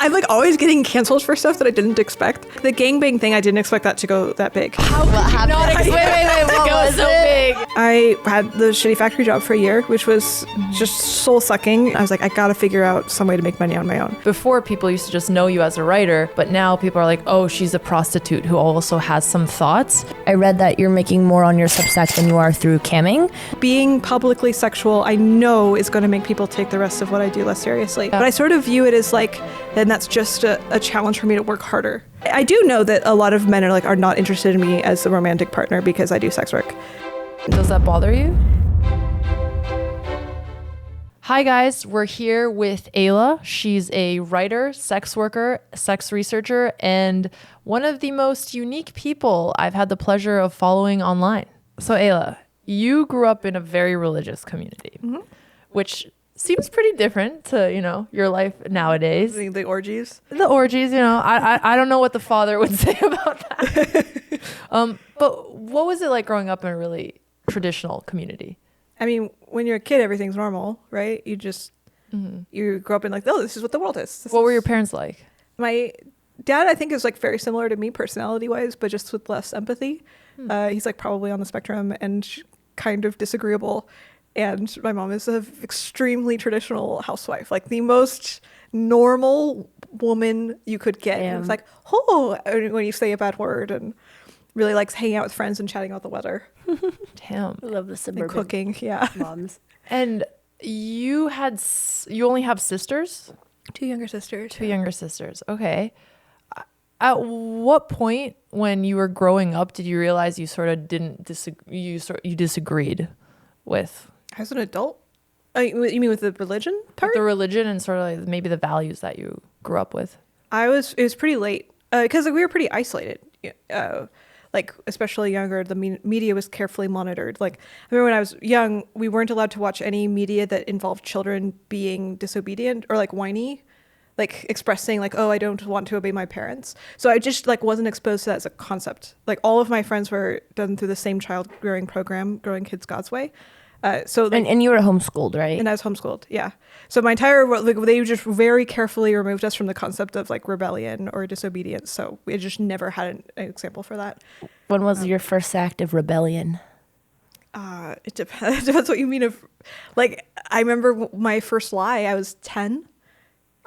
I'm like always getting canceled for stuff that I didn't expect. The gangbang thing, I didn't expect that to go that big. How could you not expect What was so it? big? I had the shitty factory job for a year, which was just soul sucking. I was like, I gotta figure out some way to make money on my own. Before, people used to just know you as a writer, but now people are like, oh, she's a prostitute who also has some thoughts. I read that you're making more on your Substack than you are through camming. Being publicly sexual, I know is going to make people take the rest of what I do less seriously. But I sort of view it as like, then that's just a challenge for me to work harder. I do know that a lot of men are not interested in me as a romantic partner because I do sex work. Does that bother you? Hi guys, we're here with Aella. She's a writer, sex worker, sex researcher, and one of the most unique people I've had the pleasure of following online. So Aella, you grew up in a very religious community, which seems pretty different to, your life nowadays. The orgies. The orgies, I don't know what the father would say about that. But what was it like growing up in a really traditional community? I mean, when you're a kid, everything's normal, right? You just, you grow up in like, oh, this is what the world is. What were your parents like? My dad, I think, is like very similar to me personality-wise, but just with less empathy. He's like probably on the spectrum and kind of disagreeable. And my mom is an extremely traditional housewife, like the most normal woman you could get. And it's like, oh, when you say a bad word, and really likes hanging out with friends and chatting about the weather. Damn. I love the suburban And cooking, yeah. moms. And you only have sisters? Two younger sisters. Two younger sisters. Okay. At what point when you were growing up did you realize you sort of you disagreed with As an adult? You mean with the religion part? the religion and sort of like maybe the values that you grew up with? It was pretty late because we were pretty isolated. Like especially younger, the media was carefully monitored. Like I remember when I was young, we weren't allowed to watch any media that involved children being disobedient or like whiny, like expressing like, oh, I don't want to obey my parents. So I just like wasn't exposed to that as a concept. Like all of my friends were done through the same child rearing program, Growing Kids God's Way. And you were homeschooled, right? And I was homeschooled, yeah. So my entire world, like, they just very carefully removed us from the concept of like rebellion or disobedience. So we just never had an example for that. When was your first act of rebellion? It depends what you mean of, like, I remember my first lie, I was 10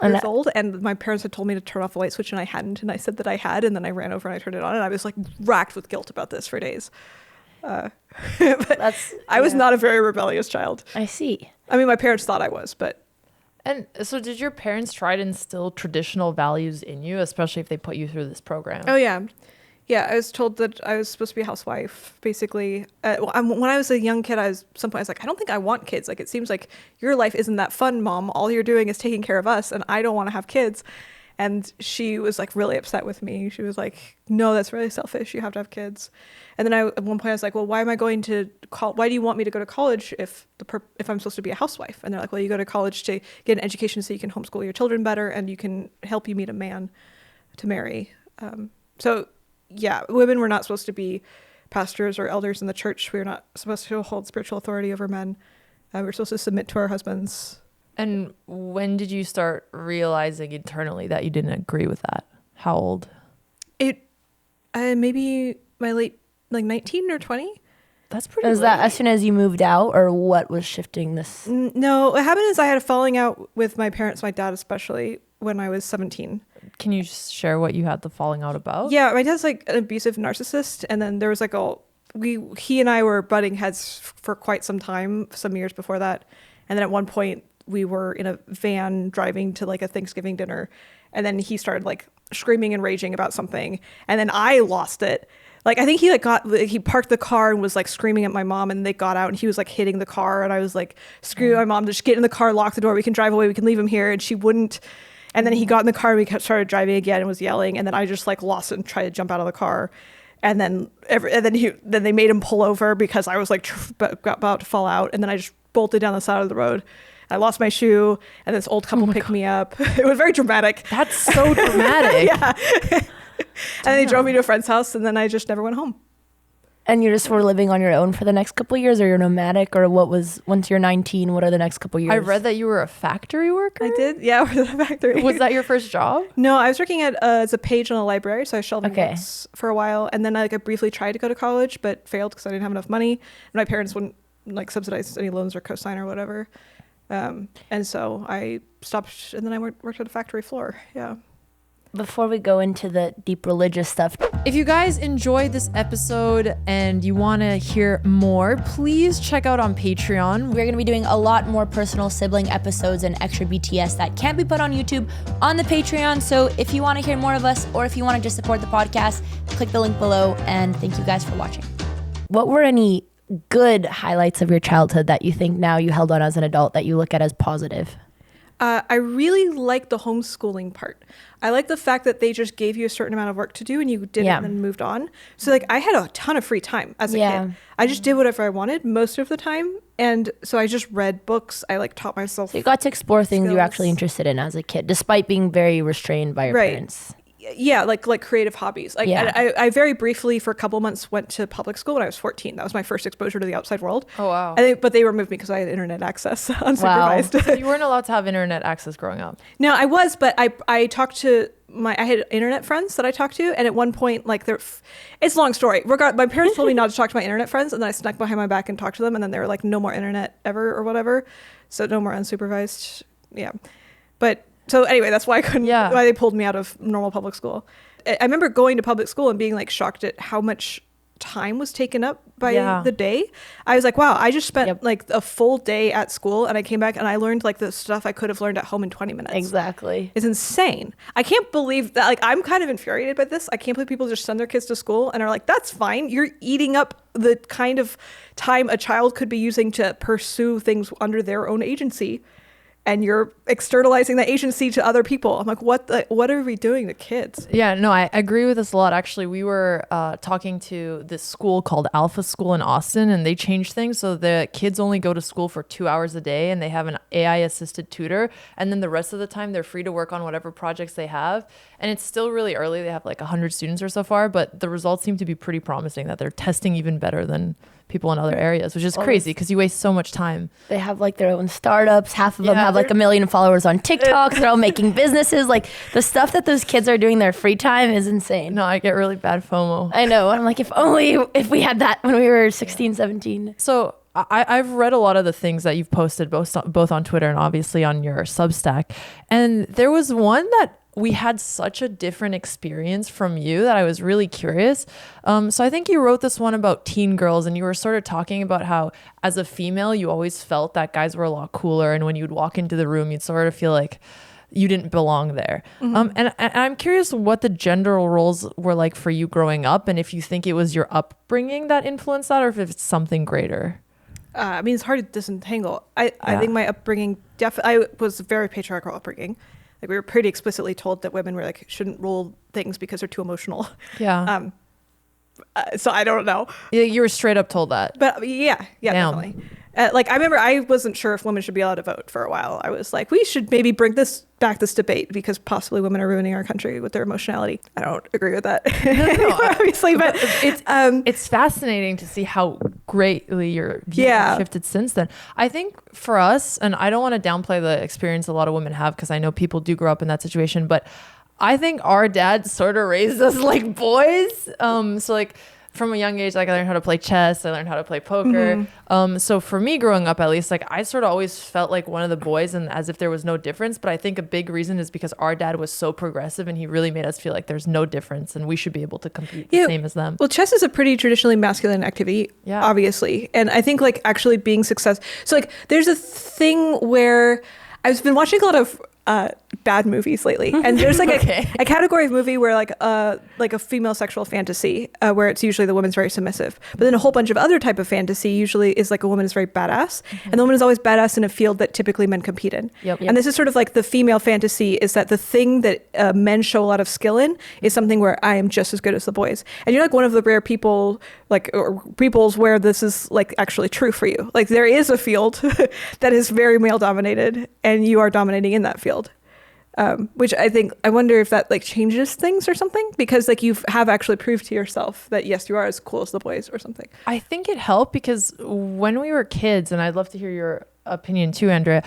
years old, and my parents had told me to turn off the light switch and I hadn't, and I said that I had, and then I ran over and I turned it on, and I was like racked with guilt about this for days. But I was not a very rebellious child. I see. I mean, my parents thought I was, but. And so did your parents try to instill traditional values in you, especially if they put you through this program? Oh, yeah. Yeah, I was told that I was supposed to be a housewife, basically. When I was a young kid, at some point I was like, I don't think I want kids. Like, it seems like your life isn't that fun, Mom. All you're doing is taking care of us, and I don't want to have kids. And she was like really upset with me. She was like, no, that's really selfish. You have to have kids. And then at one point I was like, well, why am I going to why do you want me to go to college if I'm supposed to be a housewife? And they're like, well, you go to college to get an education so you can homeschool your children better and you can help you meet a man to marry. So yeah, women were not supposed to be pastors or elders in the church. We were not supposed to hold spiritual authority over men. We were supposed to submit to our husbands. And when did you start realizing internally that you didn't agree with that? How old? Maybe my late, like 19 or 20. That's pretty Was late. that as soon as you moved out, or what was shifting this? No, what happened is I had a falling out with my parents, my dad especially, when I was 17. Can you just share what you had the falling out about? Yeah, my dad's like an abusive narcissist, and then there was like he and I were butting heads for quite some time, some years before that, and then at one point we were in a van driving to like a Thanksgiving dinner, and then he started like screaming and raging about something, and then I lost it. Like, I think he parked the car and was like screaming at my mom, and they got out and he was like hitting the car, and I was like, screw my mom, just get in the car, lock the door, we can drive away, we can leave him here. And she wouldn't. And then he got in the car and we started driving again and was yelling, and then I just like lost it and tried to jump out of the car. And then then they made him pull over because I was like about to fall out, and then I just bolted down the side of the road. I lost my shoe, and this old couple picked me up. It was very dramatic. That's so dramatic. Yeah. And they drove me to a friend's house, and then I just never went home. And you just were living on your own for the next couple of years, or you're nomadic, or what was, once you're 19, what are the next couple of years? I read that you were a factory worker. I did. Yeah, for the factory. Was that your first job? No, I was working at as a page in a library, so I was shelving books for a while, and then I briefly tried to go to college, but failed because I didn't have enough money. And my parents wouldn't subsidize any loans or co-sign or whatever, and so I stopped, and then I worked at a factory floor. Yeah. Before we go into the deep religious stuff, if you guys enjoyed this episode and you want to hear more, please check out on Patreon. we're going to be doing a lot more personal sibling episodes and extra BTS that can't be put on YouTube on the Patreon. So if you want to hear more of us, or if you want to just support the podcast, click the link below. And thank you guys for watching. What were any good highlights of your childhood that you think now you held on as an adult that you look at as positive? I really like the homeschooling part. I like the fact that they just gave you a certain amount of work to do and you did it and then moved on. So I had a ton of free time as a kid. I just did whatever I wanted most of the time. And so I just read books. I taught myself. So you got to explore things you were actually interested in as a kid, despite being very restrained by your parents. Yeah, like creative hobbies. I very briefly for a couple months went to public school when I was 14. That was my first exposure to the outside world. Oh wow! But they removed me because I had internet access unsupervised. Wow. So you weren't allowed to have internet access growing up. No, I was, but I talked to I had internet friends that I talked to, and at one point, it's a long story. My parents told me not to talk to my internet friends, and then I snuck behind my back and talked to them, and then they were like, "No more internet ever" or whatever. So no more unsupervised. Yeah, but. So anyway, that's why why they pulled me out of normal public school. I remember going to public school and being shocked at how much time was taken up by the day. I was like, wow, I just spent a full day at school, and I came back and I learned the stuff I could have learned at home in 20 minutes. Exactly. It's insane. I can't believe that. I'm kind of infuriated by this. I can't believe people just send their kids to school and are like, that's fine. You're eating up the kind of time a child could be using to pursue things under their own agency. And you're externalizing the agency to other people. I'm like, what are we doing to kids? Yeah, no, I agree with this a lot. Actually, we were talking to this school called Alpha School in Austin, and they changed things so the kids only go to school for 2 hours a day, and they have an AI assisted tutor, and then the rest of the time they're free to work on whatever projects they have. And it's still really early. They have 100 students or so far, but the results seem to be pretty promising, that they're testing even better than people in other areas, which is crazy because you waste so much time. They have their own startups. Half of them have 1 million followers on TikTok. They're all making businesses. The stuff that those kids are doing in their free time is insane. No, I get really bad FOMO. I know. I'm like, if we had that when we were 16, 17. So I've read a lot of the things that you've posted both on Twitter and obviously on your Substack. And there was one that we had such a different experience from you that I was really curious. So I think you wrote this one about teen girls, and you were sort of talking about how as a female, you always felt that guys were a lot cooler. And when you'd walk into the room, you'd sort of feel like you didn't belong there. Mm-hmm. And I'm curious what the gender roles were like for you growing up, and if you think it was your upbringing that influenced that, or if it's something greater. It's hard to disentangle. I think my upbringing, I was a very patriarchal upbringing. We were pretty explicitly told that women were shouldn't rule things because they're too emotional. Yeah. So I don't know. You were straight up told that. But yeah, Damn. Definitely. I remember I wasn't sure if women should be allowed to vote for a while. I was like, we should maybe bring this debate because possibly women are ruining our country with their emotionality. I don't agree with that, no, obviously, but it's fascinating to see how greatly your views have shifted since then. I think for us, and I don't want to downplay the experience a lot of women have because I know people do grow up in that situation, but I think our dad sort of raised us like boys. So from a young age, I learned how to play chess. I learned how to play poker. Mm-hmm. So for me growing up, at least, I sort of always felt like one of the boys and as if there was no difference. But I think a big reason is because our dad was so progressive and he really made us feel like there's no difference and we should be able to compete the same as them. Well, chess is a pretty traditionally masculine activity, obviously. And I think actually being successful. So there's a thing where I've been watching a lot of bad movies lately, and there's a category of movie where a female sexual fantasy where it's usually the woman's very submissive, but then a whole bunch of other type of fantasy usually is a woman is very badass, and the woman is always badass in a field that typically men compete in. Yep. And this is sort of the female fantasy is that the thing that men show a lot of skill in is something where I am just as good as the boys, and you're one of the rare people or peoples where this is actually true for you. There is a field that is very male dominated and you are dominating in that field. Which I wonder if that like changes things or something, because like you have actually proved to yourself that yes, you are as cool as the boys or something. I think it helped because when we were kids, and I'd love to hear your opinion too, Andrea,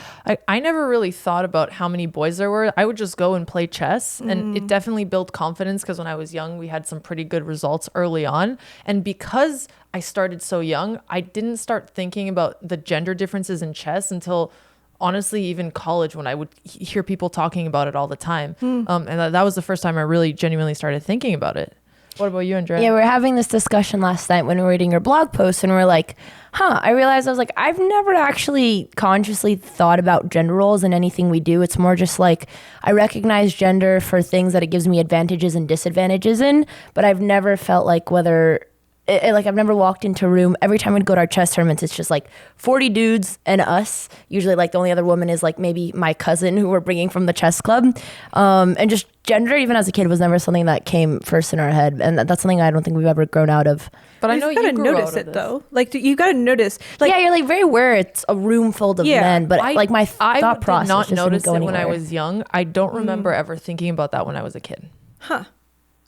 I never really thought about how many boys there were. I would just go and play chess, and it definitely built confidence because when I was young, we had some pretty good results early on. And because I started so young, I didn't start thinking about the gender differences in chess until honestly even college, when I would hear people talking about it all the time. And that was the first time I really genuinely started thinking about it. What about you, Andrea? Yeah, we were having this discussion last night when we were reading your blog post, and we are like, I realized, I was like, I've never actually consciously thought about gender roles in anything we do. It's more just like, I recognize gender for things that it gives me advantages and disadvantages in, but I've never felt like like I've never walked into a room. Every time we'd go to our chess tournaments, it's just like 40 dudes and us. Usually like the only other woman is like maybe my cousin who we're bringing from the chess club. And just gender, even as a kid, was never something that came first in our head. And that's something I don't think we've ever grown out of. But I know you gotta grew notice out of it this. though. Like you gotta notice. Like, yeah, you're like very aware it's a room full of men, but like my thought process I just did not notice didn't go it when I anywhere. was young. I don't remember ever thinking about that when I was a kid. Huh.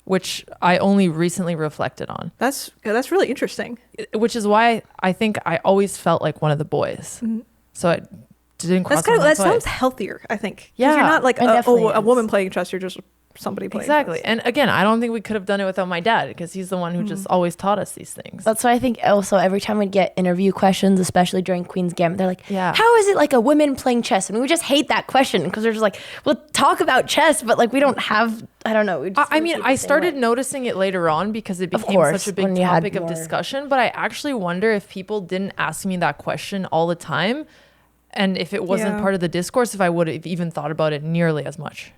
Which I only recently reflected on. That's really interesting. Which is why I think I always felt like one of the boys. So I didn't cross my mind That twice. sounds healthier, I think. 'Cause Yeah, you're not like it definitely a is. woman playing chess. You're just somebody playing Exactly. chess. And again, I don't think we could have done it without my dad because he's the one who just always taught us these things. That's why I think also every time we'd get interview questions, especially during Queen's Gambit, they're like, how is it like a woman playing chess? And we would just hate that question because we're just like, we'll talk about chess, but like we don't have, I don't know. I started noticing it later on because it became such a big topic of discussion, but I actually wonder if people didn't ask me that question all the time and if it wasn't part of the discourse, if I would have even thought about it nearly as much.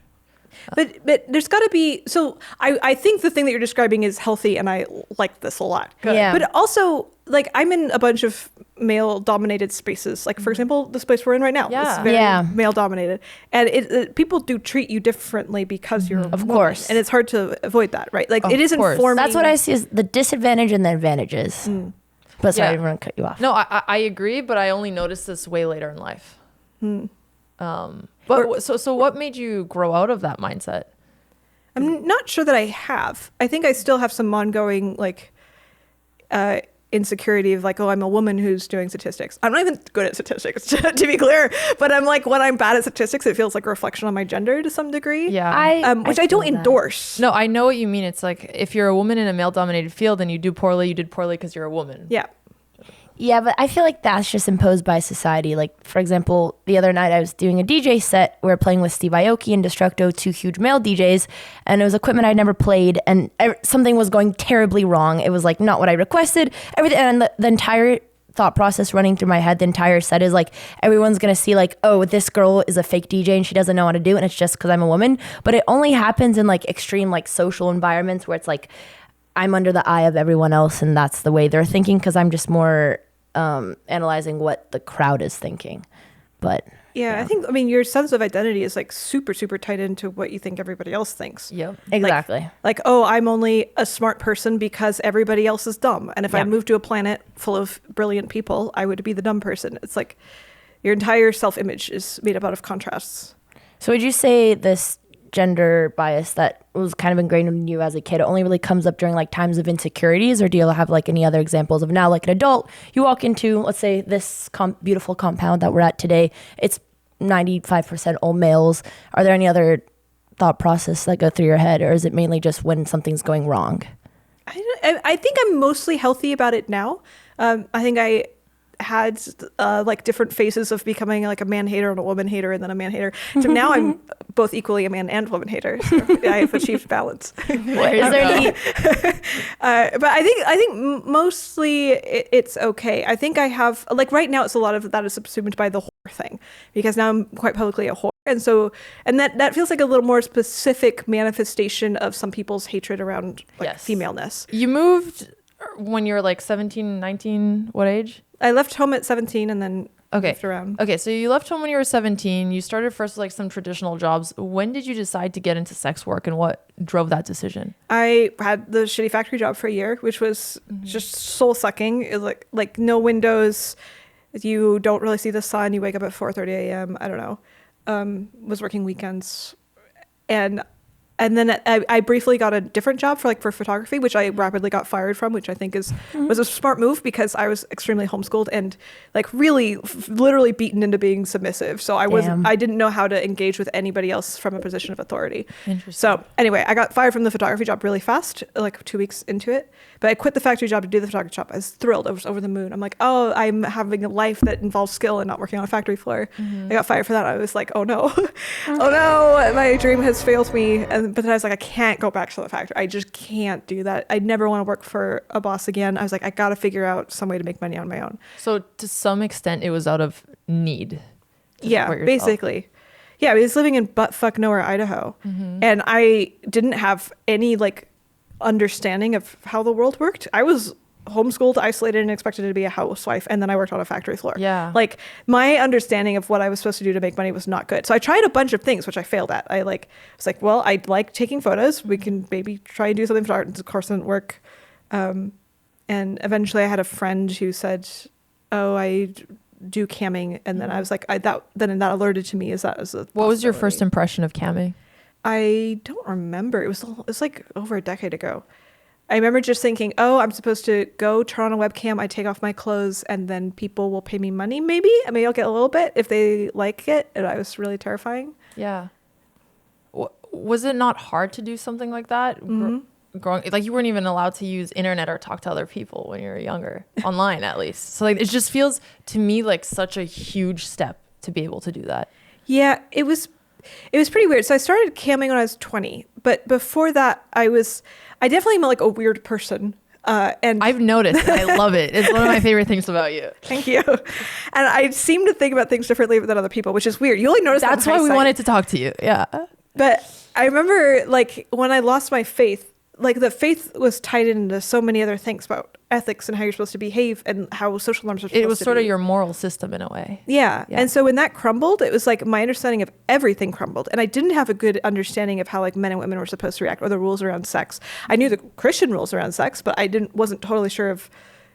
But there's got to be, so I think the thing that you're describing is healthy, and I like this a lot. Yeah. But also, like, I'm in a bunch of male-dominated spaces. Like, for example, the space we're in right now is very male-dominated. And people do treat you differently because you're a woman. Course. And it's hard to avoid that, right? Like, it is informing. That's what I see as the disadvantage and the advantages. But sorry, I didn't want to cut you off. No, I agree, but I only noticed this way later in life. But so what made you grow out of that mindset? I'm not sure that I have. I think I still have some ongoing like insecurity of like, oh, I'm a woman who's doing statistics. I'm not even good at statistics, to be clear. But I'm like, when I'm bad at statistics, it feels like a reflection on my gender to some degree. Yeah. Which I don't endorse. No, I know what you mean. It's like if you're a woman in a male-dominated field and you do poorly, you did poorly because you're a woman. Yeah. Yeah, but I feel like that's just imposed by society. Like, for example, the other night I was doing a DJ set. We were playing with Steve Aoki and Destructo, two huge male DJs, and it was equipment I'd never played, and something was going terribly wrong. It was like not what I requested. Everything, and the entire thought process running through my head, the entire set is like, everyone's gonna see like, oh, this girl is a fake DJ and she doesn't know how to do it, and it's just because I'm a woman. But it only happens in like extreme like social environments where it's like I'm under the eye of everyone else, and that's the way they're thinking because I'm just more analyzing what the crowd is thinking. But I think, I mean, your sense of identity is like super, super tied into what you think everybody else thinks. Yep. Exactly. Like, oh, I'm only a smart person because everybody else is dumb. And if I moved to a planet full of brilliant people, I would be the dumb person. It's like your entire self-image is made up out of contrasts. So would you say this gender bias that was kind of ingrained in you as a kid only really comes up during like times of insecurities, or do you have like any other examples of now, like an adult, you walk into, let's say, this beautiful compound that we're at today, it's 95% all males. Are there any other thought process that go through your head, or is it mainly just when something's going wrong? I think I'm mostly healthy about it now. I think I had like different phases of becoming like a man hater and a woman hater and then a man hater. So now I'm both equally a man and woman hater. So I have achieved balance. Is there any? But I think mostly it's okay. I think I have like right now it's a lot of that is subsumed by the whore thing because now I'm quite publicly a whore. And so, and that feels like a little more specific manifestation of some people's hatred around like femaleness. You moved when you were like 17, 19, what age? I left home at 17 and then moved around. Okay, so you left home when you were 17. You started first with like some traditional jobs. When did you decide to get into sex work, and what drove that decision? I had the shitty factory job for a year, which was just soul sucking. It was like no windows. You don't really see the sun. You wake up at 4:30 a.m. I don't know. Was working weekends. And then I briefly got a different job for photography, which I rapidly got fired from, which I think was a smart move because I was extremely homeschooled and like really literally beaten into being submissive. So I didn't know how to engage with anybody else from a position of authority. Interesting. So anyway, I got fired from the photography job really fast, like 2 weeks into it. But I quit the factory job to do the photography job. I was thrilled. I was over the moon. I'm like, oh, I'm having a life that involves skill and not working on a factory floor. I got fired for that. I was like, oh no, oh no, my dream has failed me. But then I was like, I can't go back to the factory. I just can't do that. I never want to work for a boss again. I was like, I got to figure out some way to make money on my own. So to some extent, it was out of need. Yeah, basically. Yeah, I was living in buttfuck nowhere, Idaho. And I didn't have any like understanding of how the world worked. I was homeschooled, isolated, and expected to be a housewife, and then I worked on a factory floor. Yeah. Like my understanding of what I was supposed to do to make money was not good. So I tried a bunch of things, which I failed at. I was like, well, I like taking photos. We can maybe try and do something for art. And of course, it didn't work. And eventually, I had a friend who said, "Oh, I do camming," and then I was like, that alerted to me as that as a What was your possibility. first impression of camming? I don't remember. It was like over a decade ago. I remember just thinking, oh, I'm supposed to go turn on a webcam, I take off my clothes, and then people will pay me money, maybe? I mean, I'll get a little bit if they like it. And I was really terrifying. Yeah. Was it not hard to do something like that? Growing, like you weren't even allowed to use internet or talk to other people when you were younger, online at least. So like it just feels to me like such a huge step to be able to do that. Yeah, it was pretty weird. So I started camming when I was 20, but before that, I definitely am like a weird person. And I've noticed, and I love it. It's one of my favorite things about you. Thank you. And I seem to think about things differently than other people, which is weird. You only notice That's that in why we hindsight. wanted to talk to you. Yeah. But I remember like when I lost my faith, like the faith was tied into so many other things about ethics and how you're supposed to behave and how social norms are supposed to be. It was sort of your moral system in a way. Yeah. And so when that crumbled, it was like my understanding of everything crumbled. And I didn't have a good understanding of how like men and women were supposed to react or the rules around sex. I knew the Christian rules around sex, but I wasn't totally sure of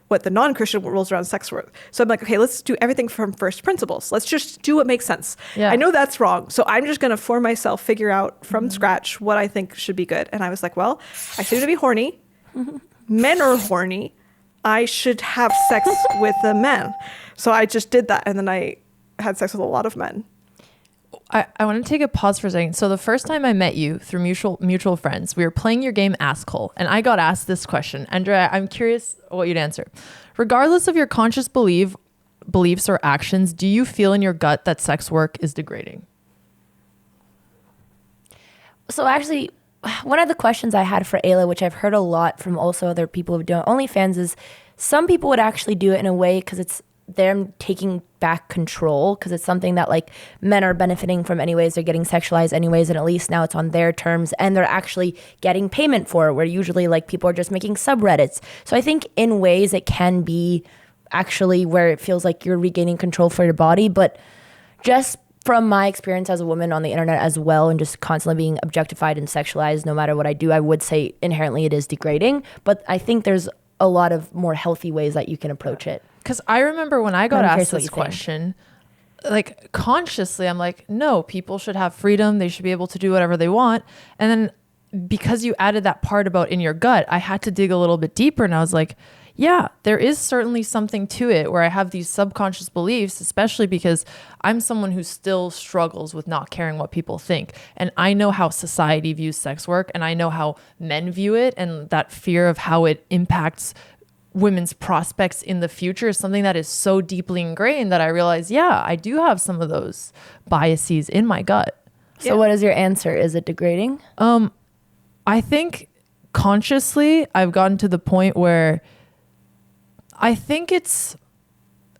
what the non-Christian rules around sex were. So I'm like, okay, let's do everything from first principles. Let's just do what makes sense. Yeah. I know that's wrong. So I'm just going to for myself figure out from scratch what I think should be good. And I was like, well, I seem to be horny. Men are horny. I should have sex with the men. So I just did that. And then I had sex with a lot of men. I want to take a pause for a second. So the first time I met you through mutual friends, we were playing your game Asshole, and I got asked this question. Andrea, I'm curious what you'd answer. Regardless of your conscious beliefs or actions, do you feel in your gut that sex work is degrading? So actually, one of the questions I had for Aella, which I've heard a lot from also other people who've done OnlyFans, is some people would actually do it in a way because it's them taking back control, because it's something that like men are benefiting from anyways. They're getting sexualized anyways, and at least now it's on their terms, and they're actually getting payment for it, where usually like people are just making subreddits. So I think in ways it can be actually where it feels like you're regaining control for your body. But just from my experience as a woman on the internet as well, and just constantly being objectified and sexualized no matter what I do, I would say inherently it is degrading. But I think there's a lot of more healthy ways that you can approach it. Because I remember when I got asked what this you think. question, like consciously, I'm like, no, people should have freedom. They should be able to do whatever they want. And then because you added that part about in your gut, I had to dig a little bit deeper. And I was like, yeah, there is certainly something to it where I have these subconscious beliefs, especially because I'm someone who still struggles with not caring what people think. And I know how society views sex work, and I know how men view it, and that fear of how it impacts women's prospects in the future is something that is so deeply ingrained that I realize, yeah, I do have some of those biases in my gut. So what is your answer? Is it degrading? I think consciously I've gotten to the point where I think it's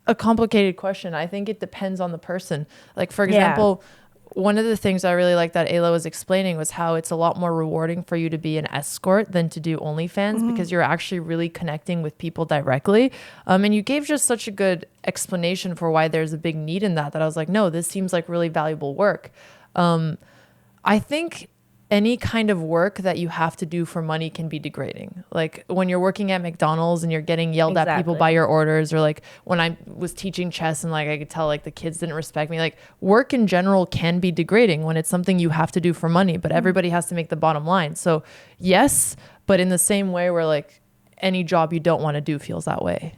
a complicated question. I think it depends on the person. Like, for example, one of the things I really like that Aella was explaining was how it's a lot more rewarding for you to be an escort than to do OnlyFans, because you're actually really connecting with people directly. And you gave just such a good explanation for why there's a big need in that I was like, no, this seems like really valuable work. I think any kind of work that you have to do for money can be degrading. Like when you're working at McDonald's and you're getting yelled at people by your orders, or like when I was teaching chess and like I could tell like the kids didn't respect me. Like work in general can be degrading when it's something you have to do for money, but everybody has to make the bottom line. So yes, but in the same way where like any job you don't want to do feels that way.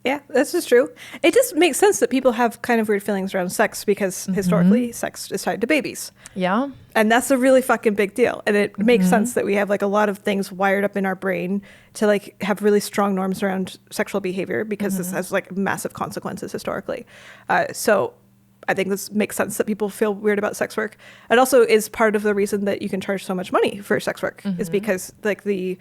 Yeah, this is true. It just makes sense that people have kind of weird feelings around sex because historically sex is tied to babies. Yeah. And that's a really fucking big deal. And it makes sense that we have like a lot of things wired up in our brain to like have really strong norms around sexual behavior because this has like massive consequences historically. So I think this makes sense that people feel weird about sex work. It also is part of the reason that you can charge so much money for sex work is because like the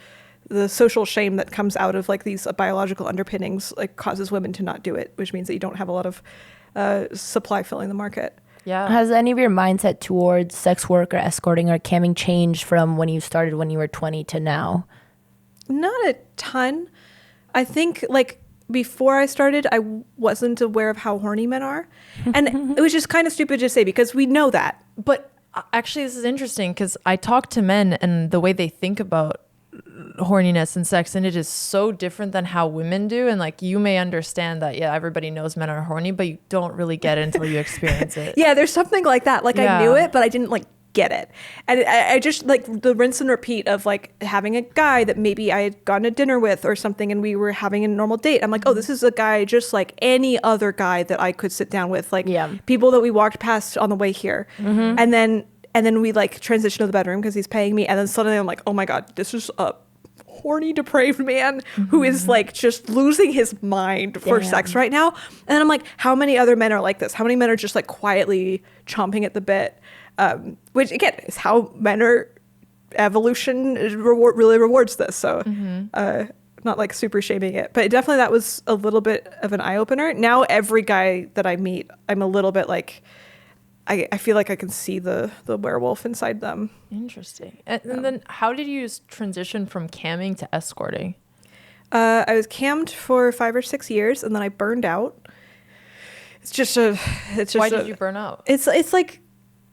social shame that comes out of like these biological underpinnings like causes women to not do it, which means that you don't have a lot of supply filling the market. Yeah. Has any of your mindset towards sex work or escorting or camming changed from when you started when you were 20 to now? Not a ton. I think like before I started, I wasn't aware of how horny men are. And it was just kind of stupid to say because we know that. But actually this is interesting because I talk to men and the way they think about horniness and sex, and it is so different than how women do. And like you may understand that everybody knows men are horny, but you don't really get it until you experience it. Yeah, there's something like that. Like I knew it, but I didn't like get it. And I just like the rinse and repeat of like having a guy that maybe I had gone to dinner with or something and we were having a normal date. I'm like, oh, this is a guy just like any other guy that I could sit down with, like people that we walked past on the way here. And then we like transition to the bedroom because he's paying me. And then suddenly I'm like, oh my God, this is a horny, depraved man who is like just losing his mind for sex right now. And then I'm like, how many other men are like this? How many men are just like quietly chomping at the bit? Which again is how men are, evolution really rewards this. So not like super shaming it, but definitely that was a little bit of an eye opener. Now every guy that I meet, I'm a little bit like, I feel like I can see the werewolf inside them. Interesting. And then how did you transition from camming to escorting? I was cammed for 5 or 6 years and then I burned out. Why did you burn out? It's like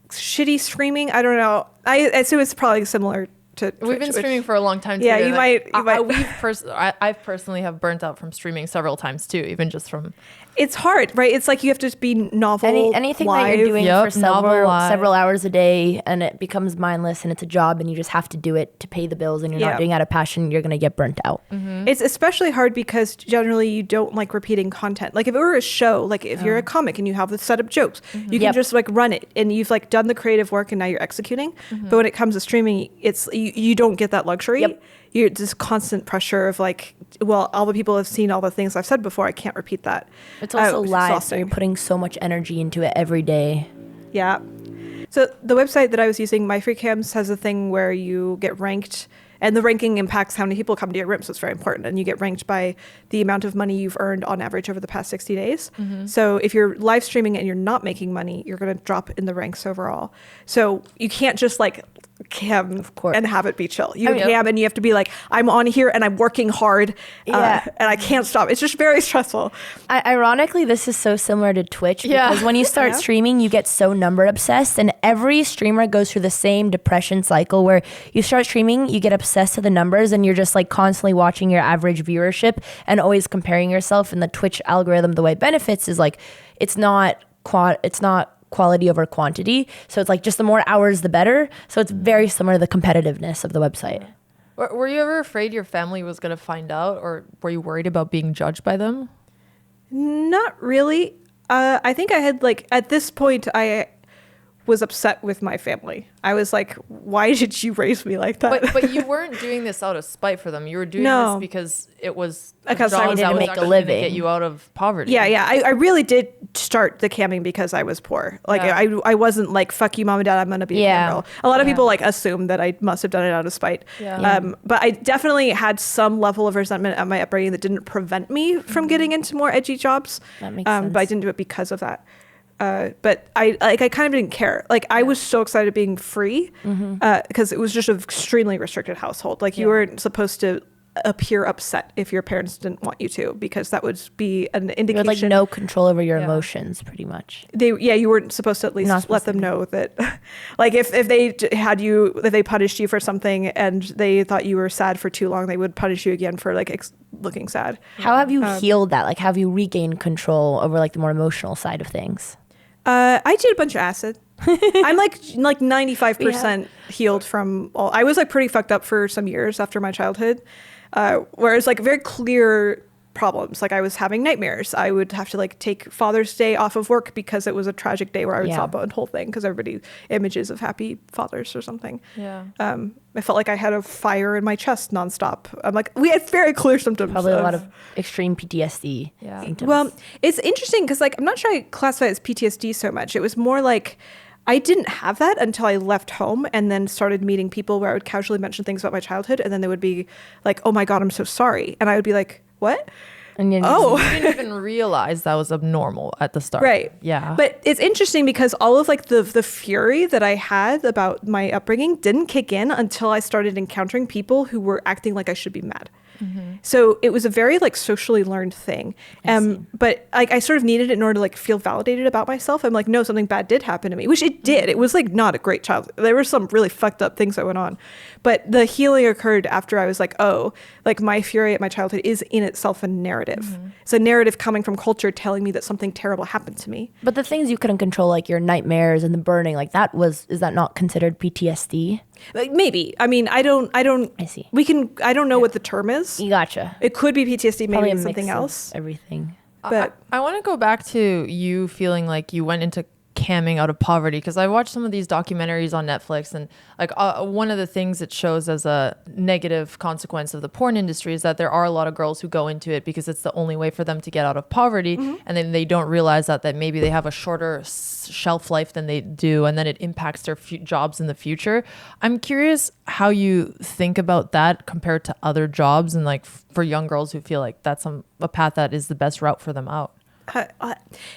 shitty screaming. I don't know. I assume it's probably similar to Twitch. We've been streaming for a long time too. Yeah, you might. I personally have burnt out from streaming several times too, even just from. It's hard, right? It's like you have to be novel. Anything live. that you're doing for several hours a day and it becomes mindless and it's a job and you just have to do it to pay the bills and you're not doing it out of passion, you're going to get burnt out. It's especially hard because generally you don't like repeating content. Like if it were a show, like if you're a comic and you have the setup jokes, you can just like run it and you've like done the creative work and now you're executing. But when it comes to streaming, it's you don't get that luxury. You're this constant pressure of like, well, all the people have seen all the things I've said before. I can't repeat that. It's also live, so you're putting so much energy into it every day. Yeah. So the website that I was using, My Free Cams, has a thing where you get ranked, and the ranking impacts how many people come to your room, so it's very important. And you get ranked by the amount of money you've earned on average over the past 60 days. So if you're live streaming and you're not making money, you're going to drop in the ranks overall. So you can't just like cam and have it be chill. You cam and you have to be like, I'm on here and I'm working hard and I can't stop. It's just very stressful. Ironically, this is so similar to Twitch because when you start streaming, you get so number obsessed, and every streamer goes through the same depression cycle where you start streaming, you get obsessed to the numbers and you're just like constantly watching your average viewership and always comparing yourself. And the Twitch algorithm, the way it benefits is like, it's not quality over quantity. So it's like just the more hours, the better. So it's very similar to the competitiveness of the website. Were you ever afraid your family was going to find out, or were you worried about being judged by them? Not really. I think I had like, at this point, I was upset with my family. I was like, why did you raise me like that? But you weren't doing this out of spite for them. You were doing this because it was a because job I that to was make a actually living. gonna get you out of poverty. Yeah. I really did start the camming because I was poor. Like I wasn't like, fuck you, mom and dad, I'm gonna be a cam girl. A lot of people like assume that I must have done it out of spite. But I definitely had some level of resentment at my upbringing that didn't prevent me from getting into more edgy jobs. That makes sense. But I didn't do it because of that. But I kind of didn't care. Like I was so excited being free because it was just an extremely restricted household. Like you weren't supposed to appear upset if your parents didn't want you to, because that would be an You indication. had like no control over your emotions, pretty much. You weren't supposed to at least let them know that, like if they punished you for something and they thought you were sad for too long, they would punish you again for like looking sad. How have you healed that? Like, have you regained control over like the more emotional side of things? I did a bunch of acid. I'm like 95% healed from all. I was like pretty fucked up for some years after my childhood, where it was like very clear problems. Like I was having nightmares. I would have to like take Father's Day off of work because it was a tragic day where I would stop the whole thing because everybody images of happy fathers or something. Yeah. I felt like I had a fire in my chest nonstop. I'm like, we had very clear symptoms. Probably a lot of extreme PTSD symptoms. Well, it's interesting because like I'm not sure I classify it as PTSD so much. It was more like I didn't have that until I left home and then started meeting people where I would casually mention things about my childhood, and then they would be like, "Oh my God, I'm so sorry," and I would be like, "What?" And You didn't even realize that was abnormal at the start. Right. Yeah. But it's interesting because all of like the fury that I had about my upbringing didn't kick in until I started encountering people who were acting like I should be mad. So it was a very like socially learned thing. But like I sort of needed it in order to like feel validated about myself. I'm like, no, something bad did happen to me, which it did. It was like not a great childhood. There were some really fucked up things that went on. But the healing occurred after I was like, oh, like my fury at my childhood is in itself a narrative. It's a narrative coming from culture telling me that something terrible happened to me. But the things you couldn't control, like your nightmares and the burning, like is that not considered PTSD? Like maybe. I mean, I see. I don't know what the term is. You gotcha. It could be PTSD, Probably maybe a it's something mix of else. everything. But I want to go back to you feeling like you went into camming out of poverty, because I watched some of these documentaries on Netflix, and like one of the things it shows as a negative consequence of the porn industry is that there are a lot of girls who go into it because it's the only way for them to get out of poverty, and then they don't realize that maybe they have a shorter shelf life than they do, and then it impacts their jobs in the future. I'm curious how you think about that compared to other jobs, and like for young girls who feel like that's a path that is the best route for them out.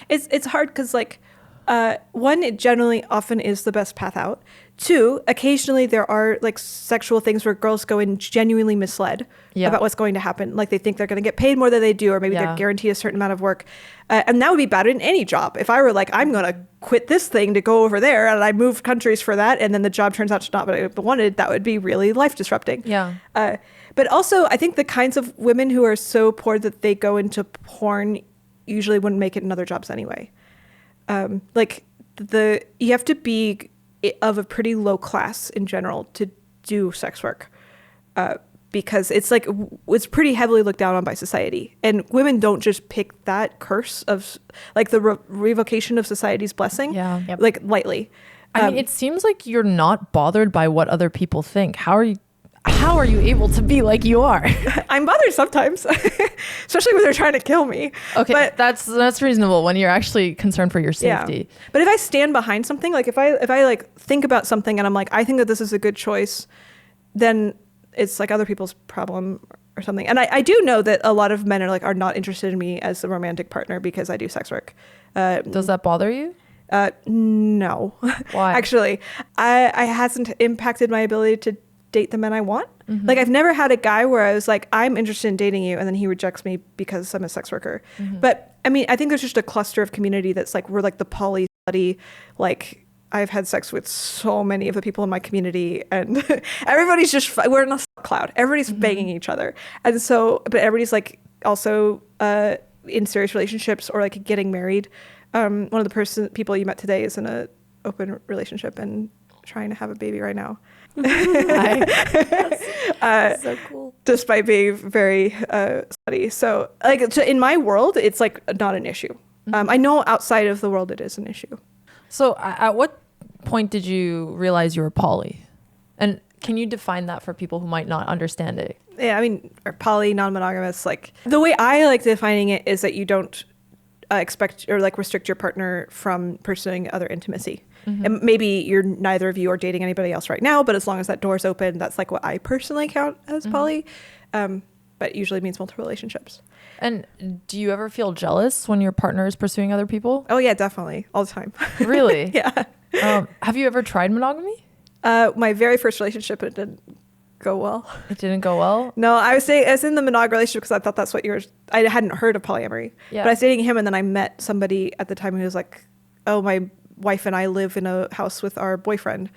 it's hard because like one, it generally often is the best path out. Two, occasionally there are like sexual things where girls go in genuinely misled about what's going to happen. Like they think they're going to get paid more than they do, or maybe they're guaranteed a certain amount of work. And that would be bad in any job. If I were like, I'm going to quit this thing to go over there, and I moved countries for that, and then the job turns out to not what I wanted, that would be really life disrupting. Yeah. But also, I think the kinds of women who are so poor that they go into porn usually wouldn't make it in other jobs anyway. You have to be of a pretty low class in general to do sex work, because it's like it's pretty heavily looked down on by society, and women don't just pick that curse of like the revocation of society's blessing like lightly. I mean, it seems like you're not bothered by what other people think. How are you able to be like you are? I'm bothered sometimes, especially when they're trying to kill me. Okay, but that's reasonable when you're actually concerned for your safety. Yeah. But if I stand behind something, like if I like think about something and I'm like, I think that this is a good choice, then it's like other people's problem or something. And I do know that a lot of men are not interested in me as a romantic partner because I do sex work. Does that bother you? No. Why? Actually, I hasn't impacted my ability to date the men I want. Like I've never had a guy where I was like, I'm interested in dating you, and then he rejects me because I'm a sex worker. But I mean, I think there's just a cluster of community that's like, we're like the poly study. Like I've had sex with so many of the people in my community, and everybody's just, we're in a cloud. Everybody's banging each other. And so, but everybody's like also in serious relationships or like getting married. One of the people you met today is in a open relationship and trying to have a baby right now. So cool. Despite being very slutty. So like in my world, it's like not an issue. I know outside of the world it is an issue. So at what point did you realize you were poly? And can you define that for people who might not understand it? Yeah, I mean, poly, non-monogamous, like the way I like defining it is that you don't expect or like restrict your partner from pursuing other intimacy. And maybe you're neither of you are dating anybody else right now, but as long as that door's open, that's like what I personally count as poly. But usually means multiple relationships. And do you ever feel jealous when your partner is pursuing other people? Oh yeah, definitely. All the time. Really? Yeah. Have you ever tried monogamy? My very first relationship, it didn't go well. It didn't go well? No, I was in the monog relationship because I thought that's what I hadn't heard of polyamory. Yeah. But I was dating him, and then I met somebody at the time who was like, oh, my wife and I live in a house with our boyfriend.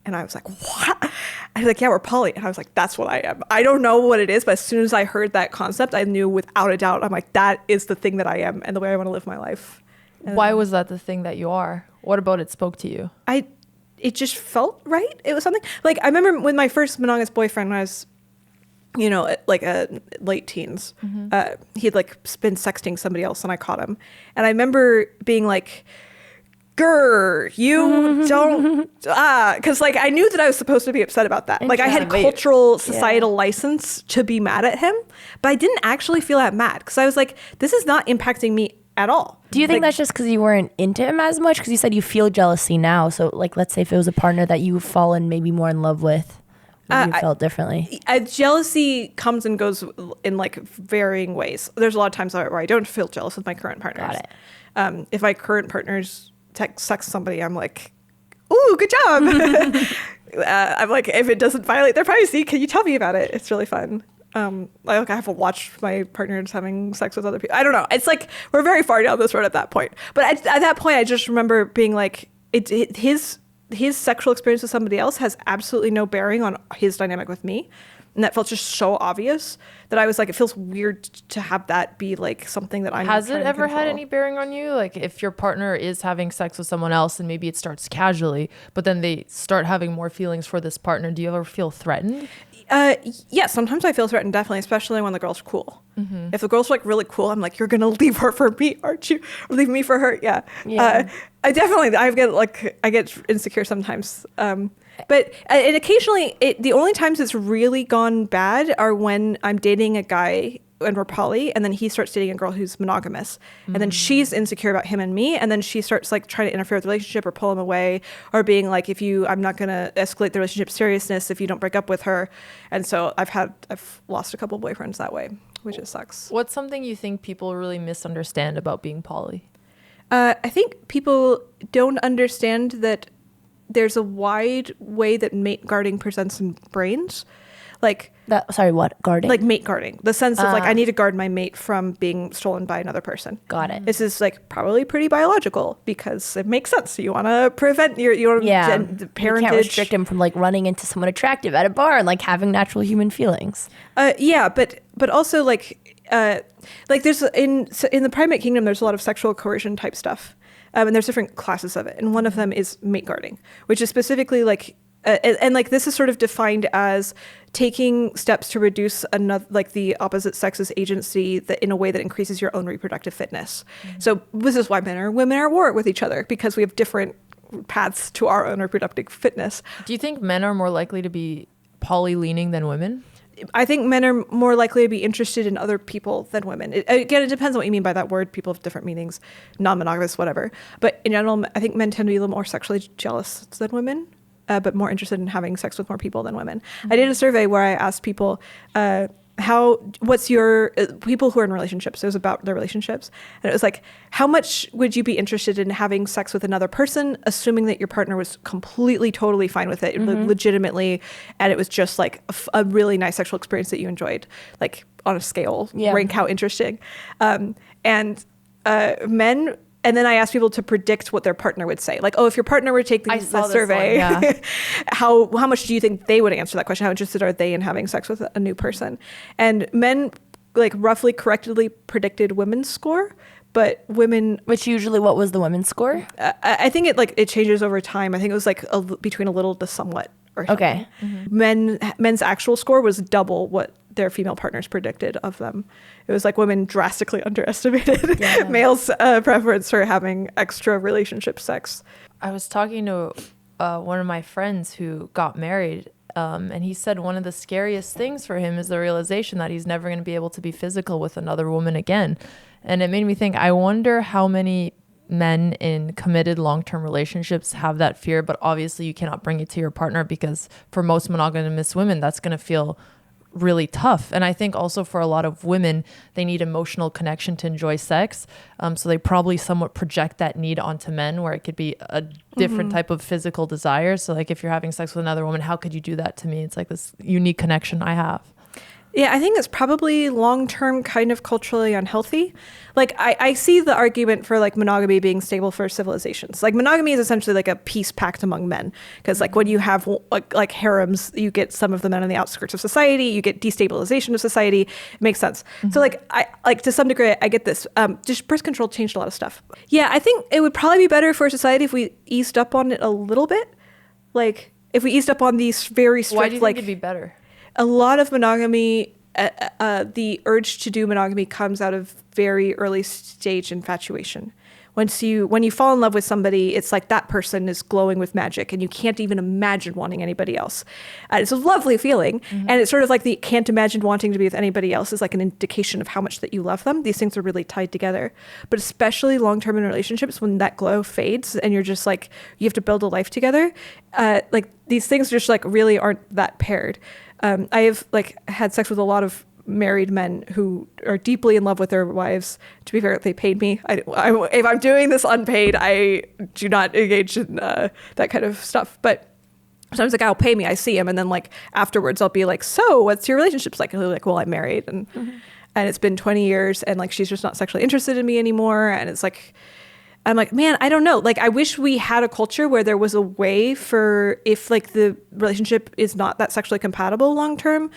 And I was like, what? I was like, yeah, we're poly. And I was like, that's what I am. I don't know what it is, but as soon as I heard that concept, I knew without a doubt, I'm like, that is the thing that I am and the way I want to live my life. And why was that the thing that you are? What about it spoke to you? It just felt right. It was something like, I remember when my first monogamous boyfriend, when I was, like late teens, he'd like been sexting somebody else and I caught him. And I remember being like, grr, you don't, because like I knew that I was supposed to be upset about that. Like I had cultural, societal license to be mad at him, but I didn't actually feel that mad because I was like, this is not impacting me at all. Do you think that's just because you weren't into him as much? Because you said you feel jealousy now. So like, let's say if it was a partner that you've fallen maybe more in love with, you felt differently. Jealousy comes and goes in like varying ways. There's a lot of times where I don't feel jealous with my current partners. Got it. If my current partners sex somebody, I'm like, ooh, good job. I'm like, if it doesn't violate their privacy, can you tell me about it? It's really fun. Like I have to watch my partners having sex with other people. I don't know. It's like we're very far down this road at that point. But at that point, I just remember being like, his sexual experience with somebody else has absolutely no bearing on his dynamic with me. And that felt just so obvious that I was like, it feels weird to have that be like something that I'm Has it trying to ever had control. any bearing on you? Like if your partner is having sex with someone else and maybe it starts casually, but then they start having more feelings for this partner, do you ever feel threatened? Yeah, sometimes I feel threatened, definitely, especially when the girl's cool. If the girl's like really cool, I'm like, you're gonna leave her for me, aren't you? Or leave me for her? Yeah. I get insecure sometimes. But and occasionally, the only times it's really gone bad are when I'm dating a guy and we're poly, and then he starts dating a girl who's monogamous, and then she's insecure about him and me, and then she starts like trying to interfere with the relationship or pull him away, or being like, I'm not gonna escalate the relationship seriousness if you don't break up with her. And so I've lost a couple boyfriends that way, which just sucks. What's something you think people really misunderstand about being poly? I think people don't understand that there's a wide way that mate guarding presents in brains. Like what? Guarding? Like mate guarding. The sense of like, I need to guard my mate from being stolen by another person. Got it. This is like probably pretty biological because it makes sense. You want to prevent your the parentage. You can't restrict him from like running into someone attractive at a bar and like having natural human feelings. But also like there's in the primate kingdom, there's a lot of sexual coercion type stuff. And there's different classes of it. And one of them is mate guarding, which is specifically like, and like this is sort of defined as taking steps to reduce the opposite sex's agency that in a way that increases your own reproductive fitness. So this is why men and women are at war with each other, because we have different paths to our own reproductive fitness. Do you think men are more likely to be poly leaning than women? I think men are more likely to be interested in other people than women. It depends on what you mean by that word. People have different meanings, non-monogamous, whatever. But in general, I think men tend to be a little more sexually jealous than women, but more interested in having sex with more people than women. I did a survey where I asked people, what's your people who are in relationships? It was about their relationships. And it was like, how much would you be interested in having sex with another person, assuming that your partner was completely, totally fine with it, legitimately, and it was just like a really nice sexual experience that you enjoyed, like on a scale, rank how interesting. Men. And then I asked people to predict what their partner would say. Like, if your partner were to take the survey, how much do you think they would answer that question? How interested are they in having sex with a new person? And men, like, roughly correctly predicted women's score, but women... Which usually, what was the women's score? I think it changes over time. I think it was like between a little to somewhat. Or something. Okay. Men's actual score was double what their female partners predicted of them. It was like women drastically underestimated males' preference for having extra relationship sex. I was talking to one of my friends who got married, and he said one of the scariest things for him is the realization that he's never going to be able to be physical with another woman again. And it made me think, I wonder how many men in committed long-term relationships have that fear, but obviously you cannot bring it to your partner, because for most monogamous women, that's going to feel really tough. And I think also for a lot of women, they need emotional connection to enjoy sex. So they probably somewhat project that need onto men, where it could be a different type of physical desire. So like if you're having sex with another woman, how could you do that to me? It's like this unique connection I have. Yeah, I think it's probably long-term kind of culturally unhealthy. Like I see the argument for like monogamy being stable for civilizations. Like monogamy is essentially like a peace pact among men. Because like when you have like harems, you get some of the men on the outskirts of society, you get destabilization of society. It makes sense. So like I like to some degree, I get this. Just birth control changed a lot of stuff. Yeah, I think it would probably be better for society if we eased up on it a little bit. Like if we eased up on these very strict, Why do you think it'd be better? A lot of monogamy, the urge to do monogamy comes out of very early stage infatuation. When you fall in love with somebody, it's like that person is glowing with magic and you can't even imagine wanting anybody else. It's a lovely feeling. And it's sort of like the can't imagine wanting to be with anybody else is like an indication of how much that you love them. These things are really tied together. But especially long-term in relationships, when that glow fades and you're just like, you have to build a life together, like these things just like really aren't that paired. I have like had sex with a lot of married men who are deeply in love with their wives. To be fair, they paid me. If I'm doing this unpaid, I do not engage in that kind of stuff. But sometimes the guy will pay me. I see him, and then like afterwards, I'll be like, "So, what's your relationship like?" And he'll be like, "Well, I'm married, and it's been 20 years, and like she's just not sexually interested in me anymore." And it's like, I'm like, man, I don't know. Like, I wish we had a culture where there was a way for if like the relationship is not that sexually compatible long term,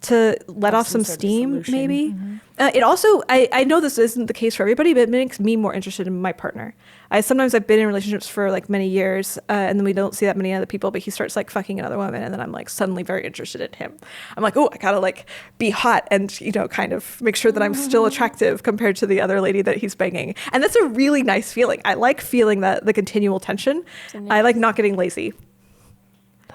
to let off some steam, maybe. It also, I know this isn't the case for everybody, but it makes me more interested in my partner. Sometimes I've been in relationships for like many years, and then we don't see that many other people, but he starts like fucking another woman, and then I'm like suddenly very interested in him. I'm like, oh, I gotta like be hot and, you know, kind of make sure that I'm still attractive compared to the other lady that he's banging. And that's a really nice feeling. I like feeling that the continual tension. I like not getting lazy.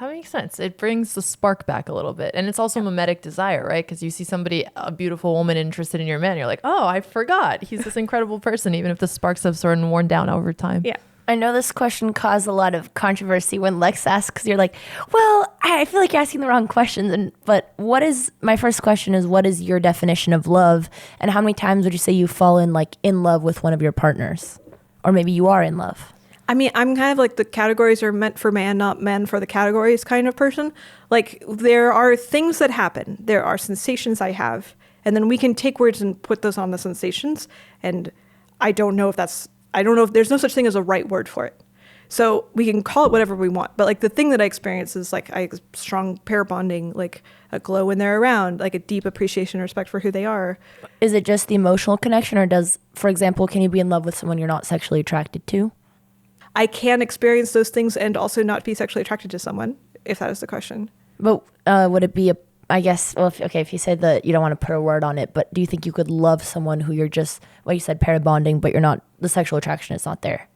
That makes sense. It brings the spark back a little bit. And it's also mimetic desire, right? Because you see somebody, a beautiful woman interested in your man. You're like, oh, I forgot. He's this incredible person, even if the sparks have sort of worn down over time. Yeah. I know this question caused a lot of controversy when Lex asked, because you're like, well, I feel like you're asking the wrong questions. But my first question is, what is your definition of love? And how many times would you say you've fallen like in love with one of your partners? Or maybe you are in love? I mean, I'm kind of like the categories are meant for man, not men for the categories kind of person. Like there are things that happen. There are sensations I have. And then we can take words and put those on the sensations. And I don't know if there's no such thing as a right word for it. So we can call it whatever we want. But like the thing that I experience is like strong pair bonding, like a glow when they're around, like a deep appreciation and respect for who they are. Is it just the emotional connection, or for example, can you be in love with someone you're not sexually attracted to? I can experience those things and also not be sexually attracted to someone, if that is the question. But would it be if you said that you don't want to put a word on it, but do you think you could love someone who you're just, well, you said pair bonding, but you're not, the sexual attraction is not there?